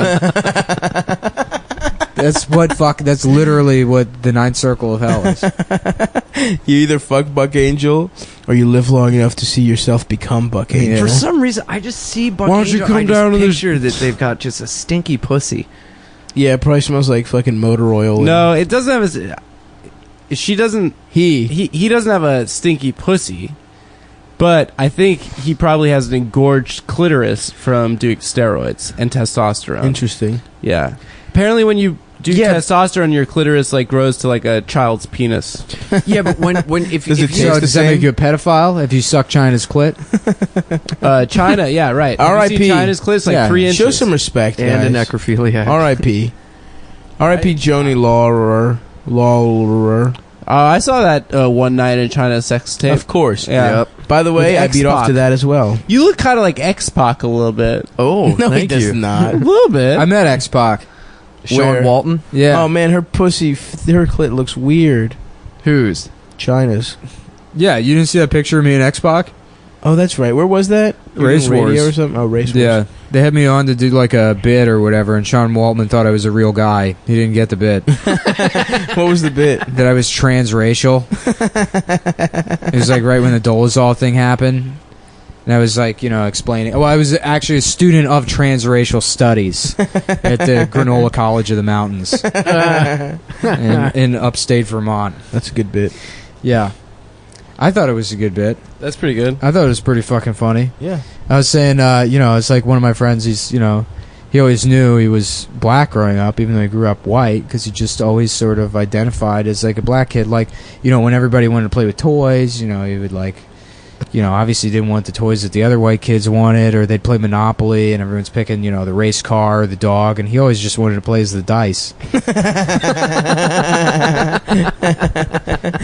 That's literally what the ninth circle of hell is. You either fuck Buck Angel or you live long enough to see yourself become Buck Angel. Yeah. For some reason, I just see Buck Why don't you Angel. come I just down to this- picture that they've got just a stinky pussy. Yeah, it probably smells like fucking motor oil. No, it doesn't have she doesn't. He He doesn't have a stinky pussy, but I think he probably has an engorged clitoris from doing steroids and testosterone. Interesting. Yeah. Apparently, when you do Yeah. testosterone, your clitoris grows to like a child's penis. Yeah, but when if Does if it you- taste So the does that same? make you a pedophile if you suck China's clit? China, yeah, right. Have you R.I.P. seen China's clit's like Yeah. 3 inches. Show some respect, and a guys. necrophiliac. R.I.P. R.I.P. Joni Lawler. I saw that one night in China sex tape. Of course. Yeah. Yep. By the way, With I beat off X-Pac. to that as well. You look kind of like X-Pac a little bit. Oh, No, he thank does you. not. A little bit. I met X-Pac. Sean Where? Walton. Yeah. Oh man, her pussy, her clit looks weird. Whose? China's. Yeah, you didn't see that picture of me and X-Pac? Oh, that's right. Where was that? Race Radio Wars. or something? Oh, Race Wars. Yeah. They had me on to do like a bit or whatever, and Sean Waltman thought I was a real guy. He didn't get the bit. What was the bit? That I was transracial. It was like right when the Dolezal thing happened. And I was like, explaining. Well, I was actually a student of transracial studies at the Granola College of the Mountains in upstate Vermont. That's a good bit. Yeah. I thought it was a good bit. That's pretty good. I thought it was pretty fucking funny. Yeah. I was saying, it's like one of my friends, he always knew he was black growing up, even though he grew up white, because he just always sort of identified as like a black kid. Like, when everybody wanted to play with toys, he would like, obviously didn't want the toys that the other white kids wanted, or they'd play Monopoly and everyone's picking, the race car or the dog, and he always just wanted to play as the dice.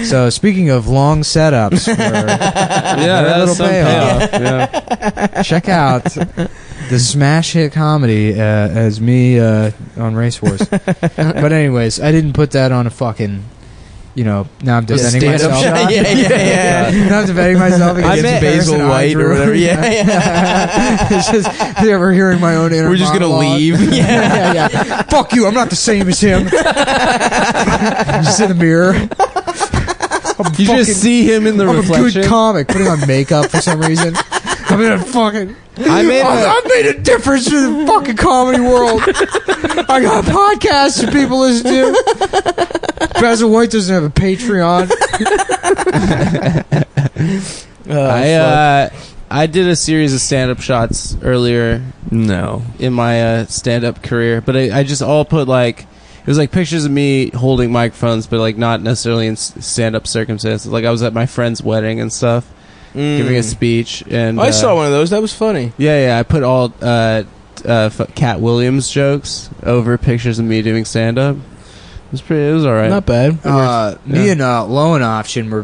So speaking of long setups, Yeah, little that's some payoff. Yeah. check out the smash hit comedy as me on Race Wars. But anyways, I didn't put that on a fucking, now I'm defending stand-up myself. shot? Yeah. Now I'm defending myself against Against Basil Harrison White or Andrew. whatever. Yeah. It's just, we're hearing my own inner We're just gonna monologue. leave. Yeah. Fuck you, I'm not the same as him. Just in the mirror. You just see him in the I'm a reflection. good comic, putting on makeup for some reason. I mean, I made a difference in the fucking comedy world. I got podcasts that people listen to. Basil White doesn't have a Patreon. I did a series of stand-up shots earlier in my stand-up career, but I just all put like it was like pictures of me holding microphones, but like not necessarily in stand-up circumstances. Like I was at my friend's wedding and stuff, giving a speech, and I saw one of those. That was funny. Yeah. I put all Cat Williams jokes over pictures of me doing stand-up. It was all right. Not bad. Me and Lowen Option were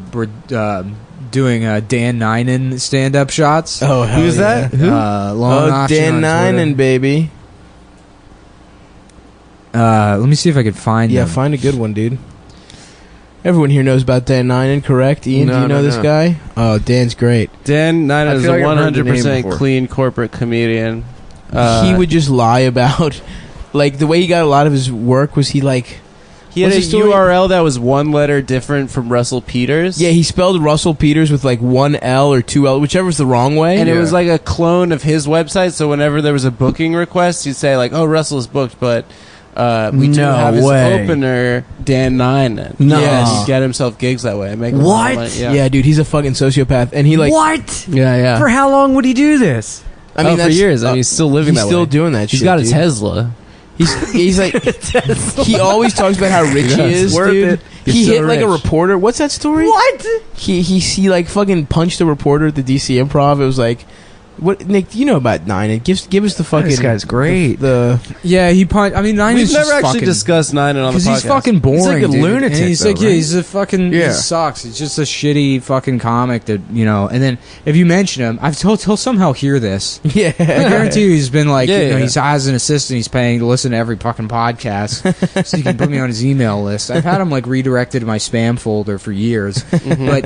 doing Dan Ninen stand-up shots. Oh, hell who's that? Who? Lowen Option Dan on Ninen, Twitter. baby. Let me see if I can find him. Find a good one, dude. Everyone here knows about Dan Ninen, correct? Ian, do you know this guy? Oh, Dan's great. Dan Ninen is feel like a I've heard the name 100% before. clean corporate comedian. He would just lie about, like, the way he got a lot of his work was he, like... He had a What's the story? URL that was one letter different from Russell Peters. Yeah, he spelled Russell Peters with, like, one L or two L, whichever's the wrong way. And it was like a clone of his website, so whenever there was a booking request, he'd say, like, oh, Russell is booked, but we do No have his way. opener, Dan Ninen. No. Yes. He'd get himself gigs that way. Make a lot of What? money. Yeah, dude, he's a fucking sociopath. And he, like... What? Yeah. For how long would he do this? I mean, for that's- years. I mean, he's still living he's that still way. doing that He's shit, got a dude. Tesla. He's like... he always talks about how rich he is, Worth dude. it. He He's hit, so like, a rich. reporter. What's that story? What? He like fucking punched a reporter at the DC Improv. It was like, what, Nick? Do you know about Ninen? Give us the fucking. This guy's great. The Yeah, he punched. I mean, Ninen's We've never just actually fucking, discussed Ninen on the podcast. because he's fucking boring. He's like a dude. lunatic, And he's though, like, yeah, right? he's a fucking. Yeah. He sucks. He's just a shitty fucking comic that And then if you mention him, I've told he'll somehow hear this. yeah. I guarantee you, he's been like, Yeah, you know, yeah. he has an assistant he's paying to listen to every fucking podcast, so he can put me on his email list. I've had him like redirected to my spam folder for years, but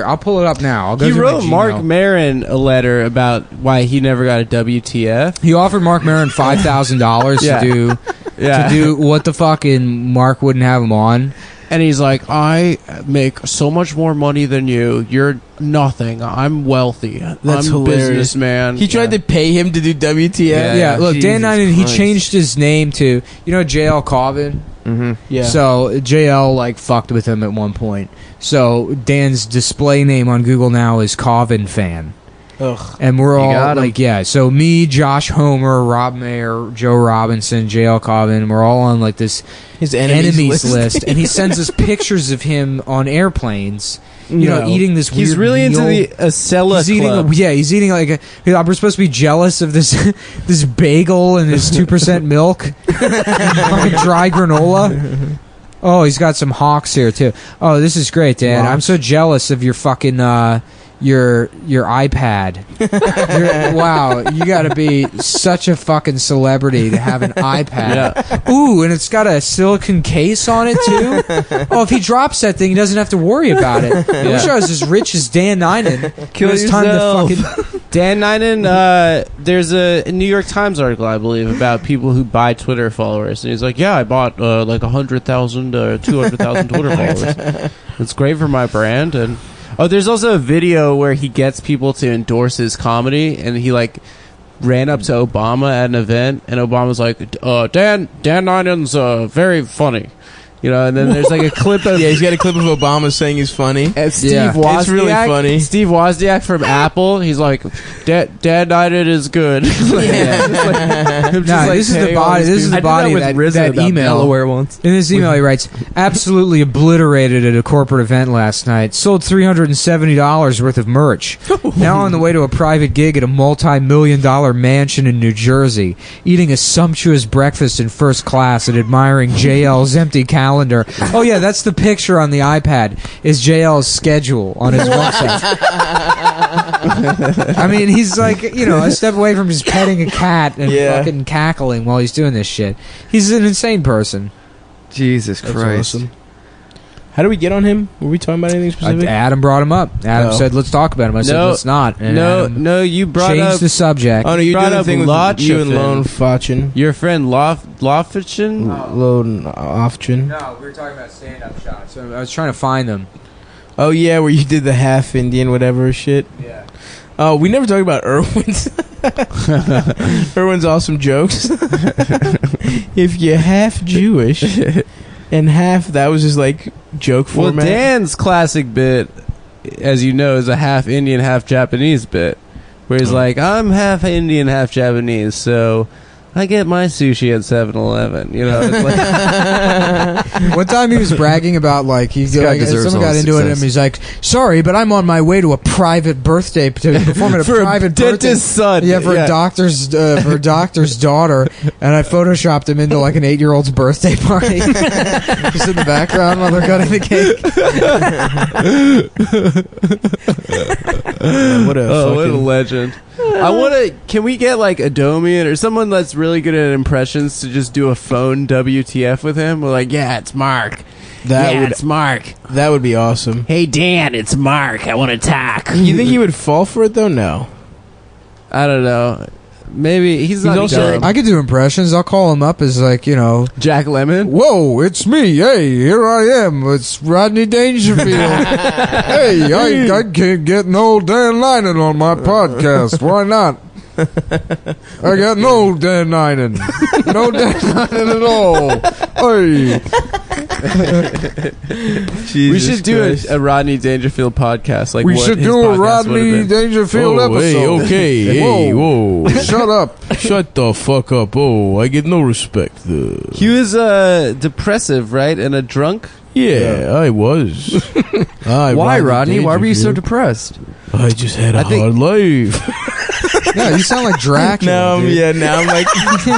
I'll pull it up now. I'll go He through my wrote Gmail. Mark Maron a letter about why he never got a WTF. He offered Mark Maron $5,000 Yeah. to do what the fucking Mark wouldn't have him on. And he's like, I make so much more money than you. You're nothing. I'm wealthy. That's I'm a hilarious. businessman. He tried to pay him to do WTF. Yeah, look, Dan Jesus Ninen, he Christ. changed his name to, JL Cobbin. Mm-hmm. Yeah. So JL like fucked with him at one point. So Dan's display name on Google now is Cobbin Fan. Ugh. And we're all got him. like, yeah. So me, Josh Homer, Rob Mayer, Joe Robinson, JL Cobbin, we're all on like this His enemies list. And he sends us pictures of him on airplanes, eating this weird He's really meal. into the Acela He's eating, Club. he's eating like we're supposed to be jealous of this this bagel and his 2% milk, fucking dry granola. Oh, he's got some Hawks here too. Oh, this is great, Dan. Hawks. I'm so jealous of your fucking your iPad. Wow, you got to be such a fucking celebrity to have an iPad. Ooh, and it's got a silicone case on it too. Oh, if he drops that thing, he doesn't have to worry about it. I wish I was as rich as Dan Ninen. Kill It's time yourself. to fucking. Dan Ninen, there's a New York Times article, I believe, about people who buy Twitter followers. And he's like, yeah, I bought like 100,000 or 200,000 Twitter followers. It's great for my brand. And there's also a video where he gets people to endorse his comedy, and he like ran up to Obama at an event, and Obama's like, Dan Ninen's very funny. And then there's like a clip of... Yeah, he's got a clip of Obama saying he's funny. And Steve Yeah. Wozniak, It's really funny. Steve Wozniak from Apple, he's like, Dan Ninen is good. Nah, this is the body. This is the body that email. Delaware once. In this email, he writes, absolutely obliterated at a corporate event last night. Sold $370 worth of merch. Now on the way to a private gig at a multi-million-dollar mansion in New Jersey. Eating a sumptuous breakfast in first class and admiring JL's empty calendar. Oh, yeah, that's the picture on the iPad. Is JL's schedule on his website. I mean, he's like, a step away from just petting a cat and fucking cackling while he's doing this shit. He's an insane person. Jesus That's Christ. awesome. How do we get on him? Were we talking about anything specific? Adam brought him up. Adam said, "Let's talk about him." I said, No. "Let's not." And Adam You brought changed up the subject. Oh no, you're brought doing the up thing with you and Lotchefin. Lone Fachin. your friend Loffichin. Lone Offchin. No, we were talking about stand-up shots. So I was trying to find them. Oh yeah, where you did the half Indian whatever shit. Yeah. Oh, we never talked about Irwin's. Irwin's awesome jokes. If you're half Jewish and half, that was his like joke Well, format. Dan's classic bit as you know, is a half Indian, half Japanese bit, where he's like, I'm half Indian, half Japanese, so I get my sushi at 7-Eleven. You know, it's like One time he was bragging about like guy deserves someone all got the into it success. and he's like, sorry, but I'm on my way to a private birthday to perform at a for private a dentist's son. Yeah, for a doctor's daughter, and I photoshopped him into like an 8-year-old's birthday party, just in the background while they're cutting the cake. What a Oh, what a fucking- legend. I want to. Can we get like Adomian or someone that's really good at impressions to just do a phone WTF with him? We're like, yeah, it's Mark. That Mark. would be awesome. Hey, Dan, it's Mark. I want to talk. You think he would fall for it though? No. I don't know. Maybe he's not also- dumb. I could do impressions. I'll call him up as like, Jack Lemmon. whoa, it's me. Hey, here I am. It's Rodney Dangerfield. Hey, I can't get no Dan Linen on my podcast. Why not? I got no Dan Linen. No Dan Linen at all. Hey. We should do a Rodney Dangerfield podcast. Like We what should his do a podcast would've Rodney been. Dangerfield Oh, episode. hey, okay, hey, whoa. Shut up. Shut the fuck up. Oh, I get no respect. He was depressive, right, and a drunk. Yeah, I was. Why, Rodney? Why were you so depressed? I just had a I think- hard life. Yeah, you sound like Dracula. dude. now I'm like,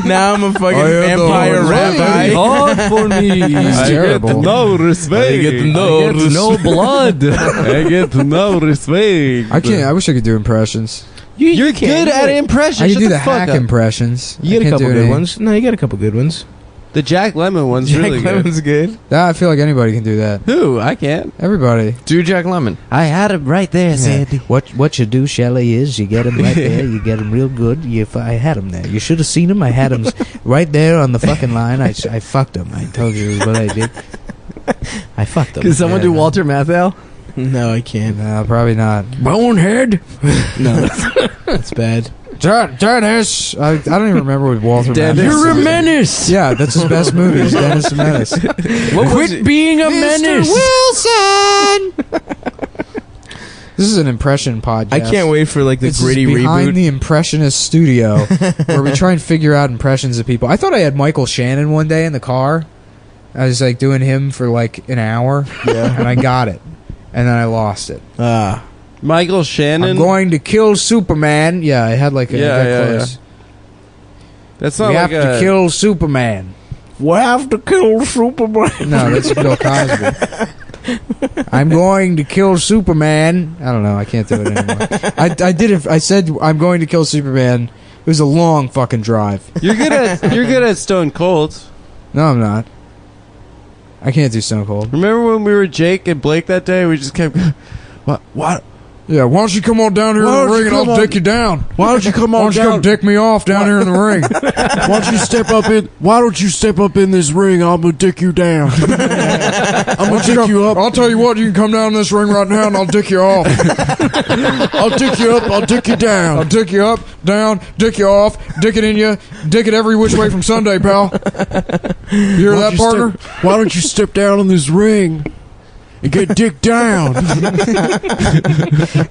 now I'm a fucking I had vampire the rabbi. Hard for me. He's terrible. no respect. I get no no blood. I get no respect. I can't. I wish I could do impressions. You're good at impressions. I can Shut do the the fuck hack up. impressions. You I get a can't couple do good any- ones. No, you got a couple good ones. The Jack Lemmon one's really good. Lemon's good. I feel like anybody can do that. Who? I can't. Everybody. Do Jack Lemmon. I had him right there, Sandy. What you do, Shelley, is you get him right there. You get him real good. I had him there. You should have seen him. I had him right there on the fucking line. I fucked him. I told you what I did. I fucked him. Can someone do Walter Matthau? No, I can't. No, probably not. Bonehead. No, that's bad. Dennis. I don't even remember what Walter. Dennis. Matthau You're a said. menace. Yeah, that's his best movie. Is Dennis the Menace. Quit being a menace. Wilson. This is an impression podcast. I can't wait for like the This gritty is behind reboot. the impressionist studio where we try and figure out impressions of people. I thought I had Michael Shannon one day in the car. I was like doing him for like an hour, and I got it, and then I lost it. Michael Shannon. I'm going to kill Superman. Yeah, I had like a Yeah, that yeah, close. That's not We like have to kill Superman. We have to kill Superman. No, that's Bill Cosby. I'm going to kill Superman. I don't know. I can't do it anymore. I did it. I said I'm going to kill Superman. It was a long fucking drive. You're good at Stone Cold. No, I'm not. I can't do Stone Cold. Remember when we were Jake and Blake that day? We just kept. What? Yeah, why don't you come on down here in the ring and I'll dick you down? Why don't you come Why on don't you come dick me off down here in the ring? Why don't you step up in? Why don't you step up in this ring? I'm gonna dick you down. I'm gonna dick you up. I'll tell you what, you can come down this ring right now and I'll dick you off. I'll dick you up. I'll dick you down. I'll dick you up, down, dick you off, dick it in you, dick it every which way from Sunday, pal. You hear that, partner? Why don't you step down in this ring and get dick down? I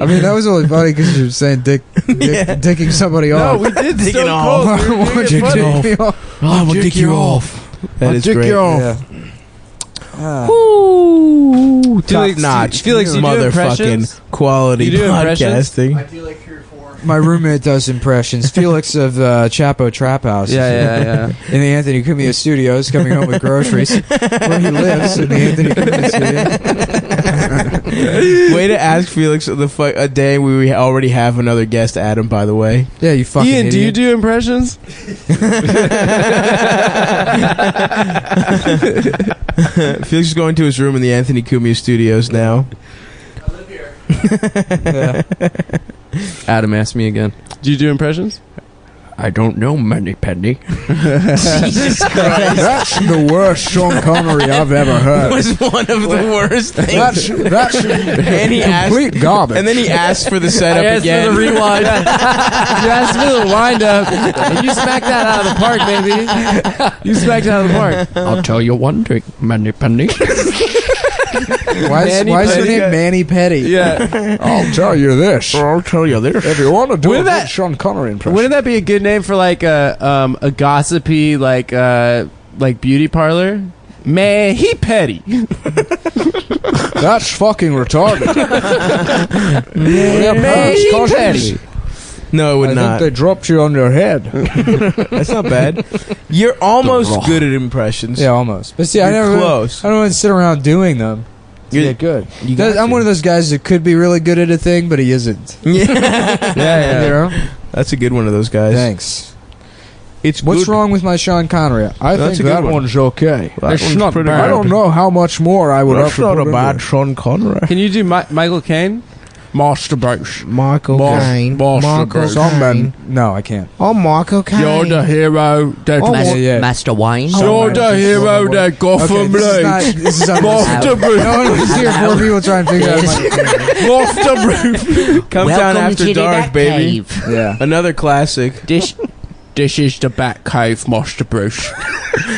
mean, that was only funny because you were saying dicking somebody No, off. we did Dick Stone it Cold. off. We were Why would doing you it funny. dick me off? I'll dick you off. That I'll is dick great. you off. Yeah. Ooh, top Felix, notch. Felix, you do motherfucking impressions? quality You do impressions? podcasting. My roommate does impressions. Felix of Chapo Trap House. Yeah. In the Anthony Cumia Studios, coming home with groceries. Where he lives, in the Anthony Cumia Studio. Way to ask Felix a day we already have another guest, Adam. By the way, Yeah, you fucking Ian, do you idiot. do impressions? Felix is going to his room in the Anthony Cumia Studios now. Adam asked me again. Do you do impressions? I don't know, Moneypenny. Jesus Christ, That's the worst Sean Connery I've ever heard. was one of the worst things. That's And he asked, complete garbage. and then he asked for the setup I asked again. for the rewind. You asked for the wind up. You smacked that out of the park, baby. You smacked it out of the park. I'll tell you one thing, Moneypenny. Why is her name Manny Petty? Yeah. I'll tell you this. I'll tell you this. If you want to do Wouldn't a that- good Sean Connery impression. Wouldn't that be a good name for like a gossipy like beauty parlor? Man, he petty. That's fucking retarded. Man, he petty. No, it would I not. think they dropped you on your head. That's not bad. You're almost good at impressions. Yeah, almost. But see, You're I never. close. I don't want to sit around doing them. You're- Yeah, good. You got I'm to. one of those guys that could be really good at a thing, but he isn't. Yeah. You know? That's a good one of those guys. Thanks. It's What's good. wrong with my Sean Connery? I That's think a good that one. one's okay. That It's one's not pretty bad. I good. don't know how much more I would That's have to not put a into bad it. Sean Connery. Can you do Michael Caine? Masturbation. Michael Caine. Michael Some Caine. men. No, I can't. Oh, Michael Caine. You're the hero that Oh, Yeah, yeah. Master Wine. You're the hero that Gotham this is not. Blades. This is unlistenable. No one wants to hear four people try and figure out. Come down after dark, baby. Yeah, Another classic. This is the Batcave, Master Bruce.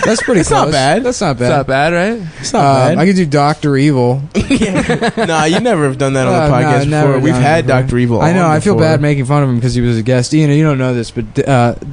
that's pretty It's close. not bad. That's not It's bad. not bad, right? It's not bad. I could do Doctor Evil. Nah, you never have done that on the No, podcast never before. We've done it had before. Dr. Evil I know. on I feel before. bad making fun of him because he was a guest. Ian, you don't know this, but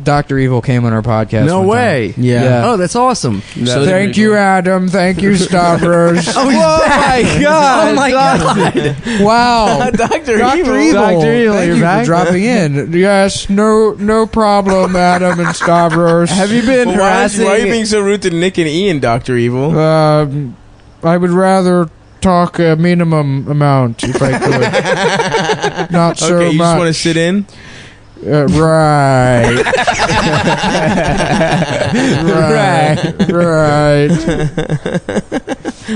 Doctor Evil came on our podcast. No one time. way. Yeah. Oh, that's awesome. So Thank you, Adam. Thank you, Stavros. Oh my god! Oh my god! Wow. Dr. Dr. Evil. Evil. Dr. Evil, Thank you're you back. for dropping in. Yes, no problem, Adam and Stavros. Have you been Well, why harassing? are you being so rude to Nick and Ian, Dr. Evil? I would rather talk a minimum amount if I could. Not so Okay, you just much. want to sit in? Right. Right.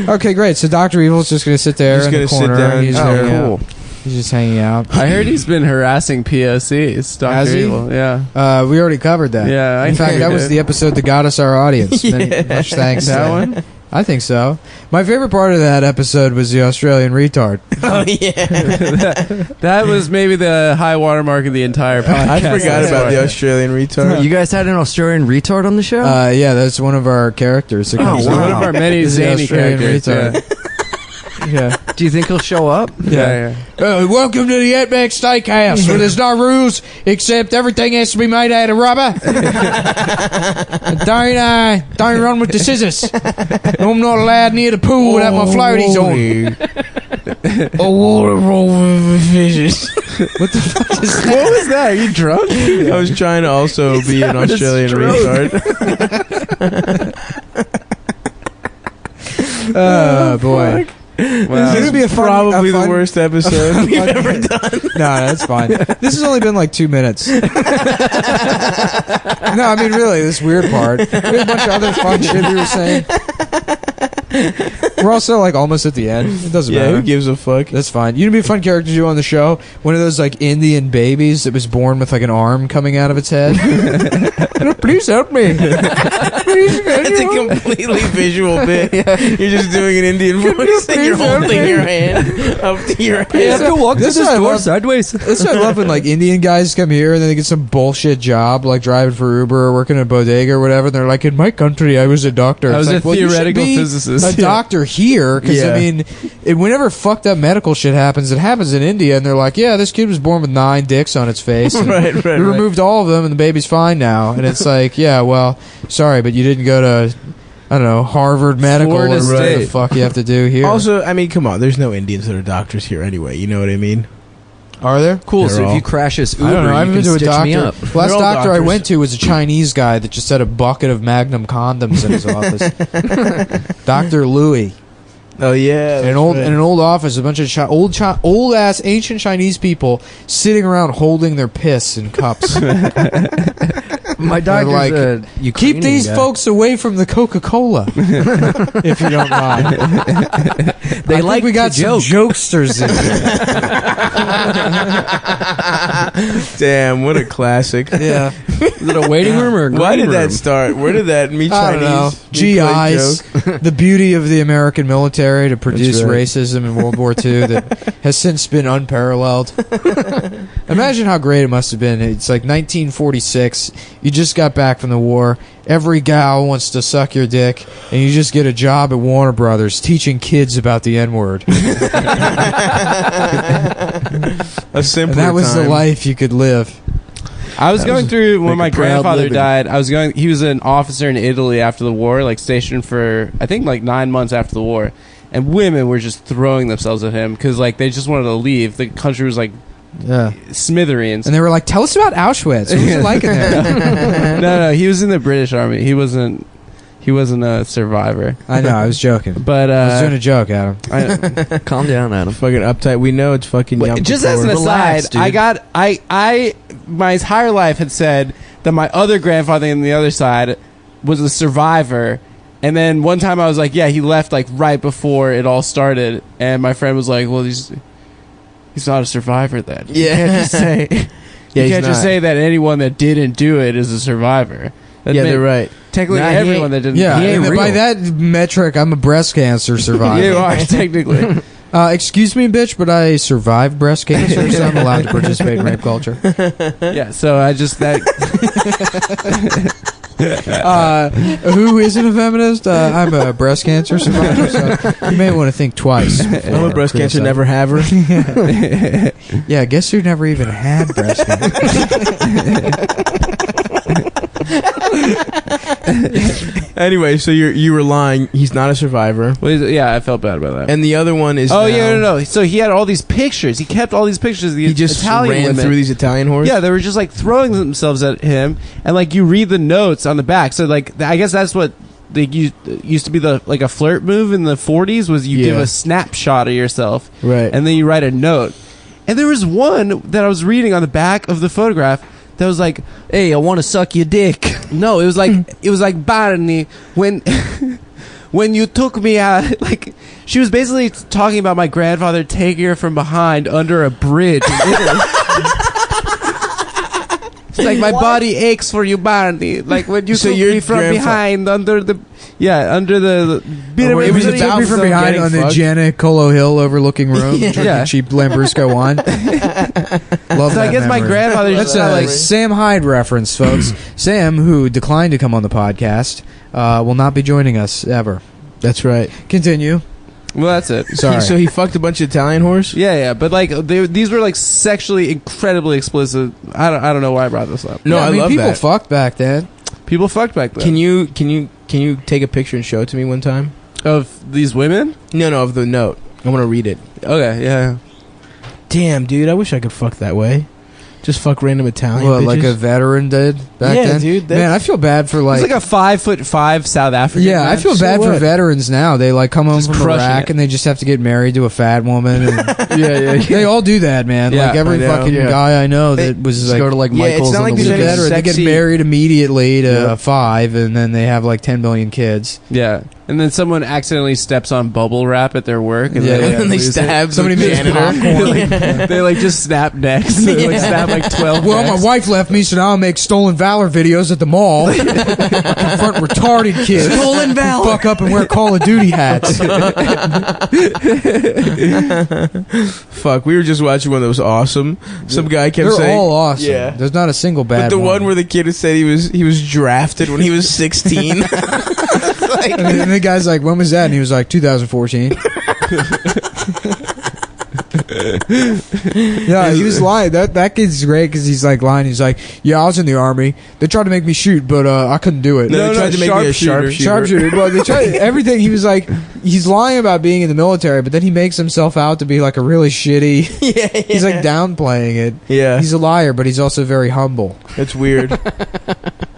Okay, great. So Dr. Evil's just going to sit there He's in the gonna sit corner. down. And he's Oh, hanging cool. out. He's just hanging out. I heard he's been harassing POCs. Dr. Has he? Evil. Yeah. We already covered that. Yeah. In fact, that was the episode that got us our audience. Much thanks. That to one? I think so. My favorite part of that episode was the Australian retard. Oh, yeah. That was maybe the high watermark of the entire podcast. I forgot about the Australian retard. You guys had an Australian retard on the show? Yeah, that's one of our characters. That comes One in. of our many Is the zany Australian characters. retard. Yeah. Do you think he'll show up? Yeah. Welcome to the Outback Steakhouse, where there's no rules except everything has to be made out of rubber. Don't run with the scissors. I'm not allowed near the pool without my floaties on. A water roll with fishes. What the fuck is that? What was that? Are you drunk? I was trying to also be an Australian retard. Oh boy. Wow. This is gonna be a fun, Probably a fun, the worst episode we've ever done. No, that's fine. This has only been like 2 minutes. No, I mean really, this weird part. We had a bunch of other fun shit we were saying. We're also like almost at the end. It doesn't Yeah, matter. who gives a fuck? That's fine. You know, be a fun character to do on the show. One of those like Indian babies that was born with like an arm coming out of its head. Please help me. Please, It's a completely visual bit. You're just doing an Indian voice and you're holding your hand up to your head. have to walk This to is the what I door love. sideways. That's what I love when like Indian guys come here and then they get some bullshit job like driving for Uber or working at a bodega or whatever. And they're like, in my country, I was a doctor. I was It's a like, well, you should theoretical be physicist. a doctor here because Yeah. I mean, whenever fucked up medical shit happens, it happens in India, and they're like, yeah, this kid was born with 9 dicks on its face. And Right, we right. removed all of them, and the baby's fine now. And it's like, yeah, well, sorry, but you didn't go to, I don't know, Harvard Medical or Florida whatever the State. fuck you have to do here. Also, I mean, come on. There's no Indians that are doctors here anyway. You know what I mean? are there? Cool. They're So all- if you crash this Uber, I don't know. I you haven't can been to a stitch me doctor. up. Last They're all doctor I doctors. went to was a Chinese guy that just had a bucket of Magnum condoms in his office. Dr. Louis. Oh, yeah. In an old office, a bunch of old ass ancient Chinese people sitting around holding their piss in cups. My doctor's like, a Keep Ukrainian these guy. folks away from the Coca-Cola, if you don't mind. They I like think we got to some joke. jokesters in Damn, what a classic. here. Yeah, Is it a waiting room or a Why green did that room? start? Where did that me I don't know. Chinese me play GIs, joke? the beauty of the American military to produce right. racism in World War II that has since been unparalleled. Imagine how great it must have been. It's like 1946. You just got back from the war. Every gal wants to suck your dick, and you just get a job at Warner Brothers teaching kids about the N-word. A simpler And that was the time. life you could live. I was going through when like my a proud grandfather living. died. He was an officer in Italy after the war, like stationed for I think like 9 months after the war, and women were just throwing themselves at him because like they just wanted to leave. The country was like Yeah. smithereens. And they were like, tell us about Auschwitz. What was it like in there? No, he was in the British Army. He wasn't a survivor. I know, I was joking. But I was doing a joke, Adam. Calm down, Adam. Fucking uptight. We know it's fucking Yom just as an Kippur. aside, Relax, dude. I my entire life had said that my other grandfather on the other side was a survivor, and then one time I was like, yeah, he left like right before it all started, and my friend was like, well, he's not a survivor then. You can't just say Yeah, you can't just say that anyone that didn't do it is a survivor. That Yeah, meant they're right. Technically, Nah, he everyone ain't- that didn't. Yeah, He ain't and by real. that metric, I'm a breast cancer survivor. You are technically. Excuse me, bitch, but I survived breast cancer, so I'm allowed to participate in rape culture. Yeah, so I just that. Who isn't a feminist? I'm a breast cancer survivor, so you may want to think twice. I'm a breast cancer never haver. Yeah, guess who never even had breast Anyway, so you were lying. He's not a survivor. Yeah, I felt bad about that. And the other one is Oh now- yeah, no. So he had all these pictures. He kept all these pictures. Of the He just Italian ran women. through these Italian whores. Yeah, they were just like throwing themselves at him, and like you read the notes on the back. So like I guess that's what they used to be the like a flirt move in the 40s was you give Yeah. a snapshot of yourself, Right. and then you write a note. And there was one that I was reading on the back of the photograph that was like, Hey, I want to suck your dick. no, it was like Barney when when you took me out. Like she was basically talking about my grandfather taking her from behind under a bridge in Italy. It's like my body aches for you, Barney. Like when you So took your me from grandfa- behind under the it was It about took me from them behind getting on the fucked. Gianicolo Hill overlooking room, drinking Yeah. cheap Lambrusco wine. Love So I that guess my memory. grandfather That's just a like Sam Hyde reference, folks. Sam, who declined to come on the podcast, will not be joining us ever. That's right. Continue. well, that's it. Sorry. So he fucked a bunch of Italian whores. Yeah, but like these were like sexually incredibly explicit. I don't know why I brought this up. No, Yeah, I mean, love people that. fucked back then. People fucked back then. Can you take a picture and show it to me one time? Of these women? No, of the note. I want to read it. Okay, yeah. Damn, dude, I wish I could fuck that way. Just fuck random Italian What, bitches. like a veteran did back Yeah, then? dude, Man, I feel bad for like... He's like a 5'5" South African. yeah, I man. feel So bad for what? veterans now. They like come home Just from crushing Iraq it. and they just have to get married to a fat woman. And yeah. they all do that, man. Yeah, like every I know, fucking yeah. guy I know that was Just like... go to like Yeah, it's Michael's not like and these was a are the veteran. They get sexy- married immediately to Yeah. 5, and then they have like 10 million kids. Yeah. And then someone accidentally steps on bubble wrap at their work. And Yeah, they, yeah. and they lose it. stab Somebody the makes janitor. popcorn. They like just snap necks. They like snap like 12 Well, necks. my wife left me, so now I make stolen valor videos at the mall. Confront retarded kids. Stolen valor. Fuck up and wear Call of Duty hats. Fuck, we were just watching one that was awesome. Some guy kept They're saying, all awesome. Yeah. There's not a single but bad the one where the kid said he was drafted when he was 16. and the guy's like, when was that? And he was like, 2014. Yeah, he was lying. That kid's great because he's like lying. He's like, yeah, I was in the army. They tried to make me shoot, but I couldn't do it. No, they tried to make me a sharpshooter. Sharpshooter. Well, they tried everything. He was like, he's lying about being in the military, but then he makes himself out to be like a really shitty. Yeah, He's like downplaying it. yeah. He's a liar, but he's also very humble. It's weird.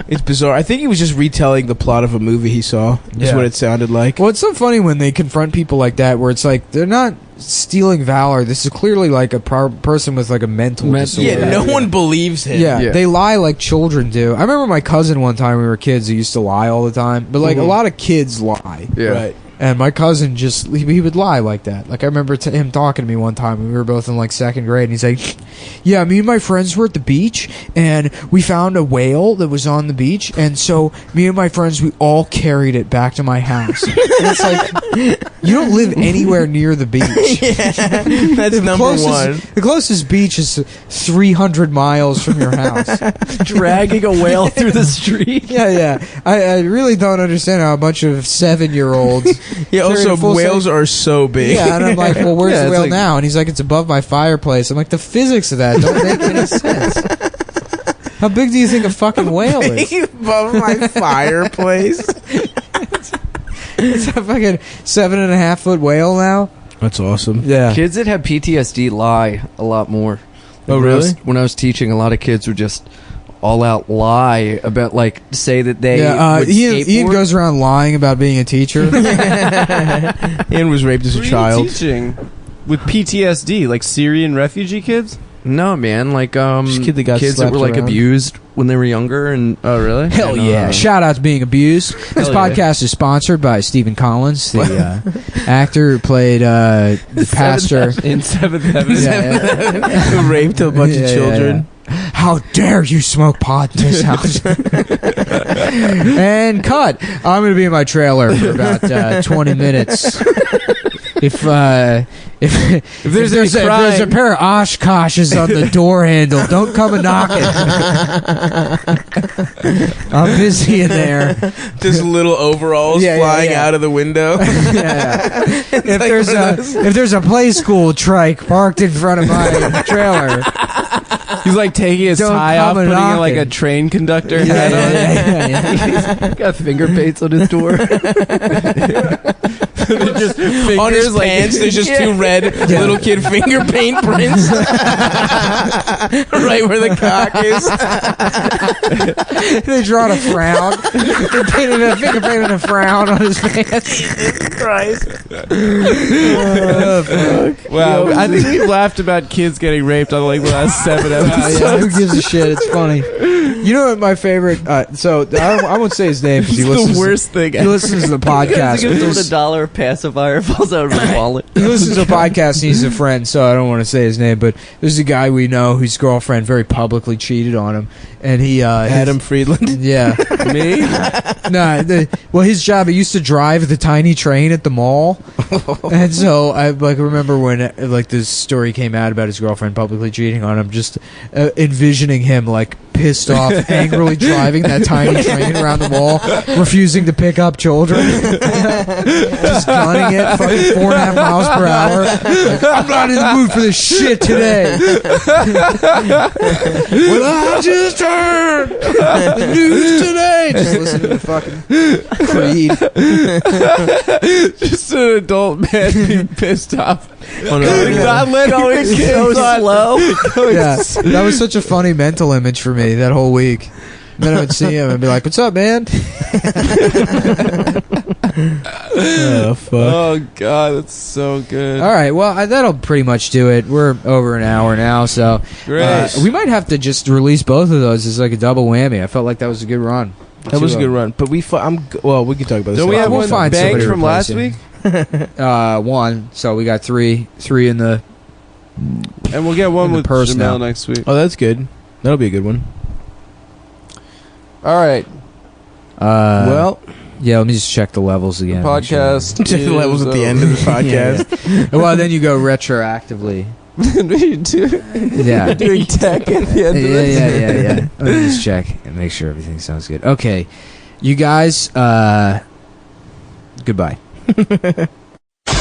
It's bizarre. I think he was just retelling the plot of a movie he saw. That's Yeah. what it sounded like. Well, it's so funny when they confront people like that, where it's like they're not stealing valor. This is clearly like a person with like a mental disorder. Yeah, no one believes him. Yeah, they lie like children do. I remember my cousin one time when we were kids who used to lie all the time. But like a lot of kids lie. Yeah. Right. And my cousin just, he would lie like that. Like I remember him talking to me one time when we were both in like second grade. And he's like, yeah, me and my friends were at the beach and we found a whale that was on the beach. And so me and my friends, we all carried it back to my house. And it's like... You don't live anywhere near the beach. That's number one. The closest beach is 300 miles from your house. Dragging a whale through the street. Yeah. I really don't understand how a bunch of 7-year-olds. Yeah. Also, whales are so big. Yeah, and I'm like, well, where's Yeah, the it's whale like- now? And he's like, it's above my fireplace. I'm like, the physics of that don't make any sense. How big do you think a fucking whale is? Above my fireplace. It's a fucking 7.5 foot whale now. That's awesome. Yeah. Kids that have PTSD lie a lot more. Oh, When I was- really? when I was teaching, a lot of kids would just all out lie about, like, say that they would Ian skateboard. goes around lying about being a teacher. Ian was raped as a What are you child. teaching with PTSD, like Syrian refugee kids. No, man, like Just kid that got kids that slapped were like around. abused when they were younger, and Oh, really? Hell And, yeah. Shout out to Being Abused. This Hell yeah. podcast is sponsored by Stephen Collins, the actor who played the pastor. In seventh heaven. Yeah, Who raped a bunch of children. yeah. How dare you smoke pot in this house? And cut. I'm going to be in my trailer for about 20 minutes. If there's a pair of Oshkoshes on the door handle, don't come a knocking. I'm busy in there. Just little overalls Yeah, flying yeah. out of the window. Yeah. If there's a play school trike parked in front of my trailer, He's like taking his Don't tie off, come putting knocking. in like a train conductor yeah, hat on. yeah. got finger paints on his door. Just On his fingers, like- pants, there's just two red little kid finger paint prints. Right where the cock is. They drawn a frown. They painted a finger painted a frown on his pants. Christ. Wow, I think we laughed about kids getting raped on like the last 7 episodes. Yeah, who gives a shit? It's funny. You know what my favorite? So I won't say his name because he It's listens. the worst thing He ever. listens to the podcast. Give him $1 pacifier falls out of his wallet. He listens to the podcast and he's a friend, so I don't want to say his name, but there's a guy we know whose girlfriend very publicly cheated on him, and he Adam Friedland. yeah. Me? Well, his job, he used to drive the tiny train at the mall, and so I like remember when like this story came out about his girlfriend publicly cheating on him, just envisioning him like pissed off, angrily driving that tiny train around the mall, refusing to pick up children, just gunning it, fucking 4.5 miles per hour. Like, I'm not in the mood for this shit today. Well, I just heard the news today. Just listening to fucking Creed. Just an adult man being pissed off. Oh, no. Not letting your kids so on. slow. Yeah, that was such a funny mental image for me that whole week. Then I would see him and be like, "What's up, man?" Oh, fuck. Oh god, that's so good. All right, well, that'll pretty much do it. We're over an hour now, so Great. we might have to just release both of those as like a double whammy. I felt like that was a good run. That was a good run. But we well, we can talk about this. Don't we later. have we'll one find banked somebody from last replacing. week? One, so we got three in the. And we'll get one In the with purse Jamel now. next week. Oh, that's good. That'll be a good one. All right. Well, Yeah, let me just check the levels again. make sure. Podcast. check the levels at the end of the podcast. Well, then you go retroactively. Yeah. Doing tech at the end of this. Yeah. Let me just check and make sure everything sounds good. Okay, you guys. Goodbye.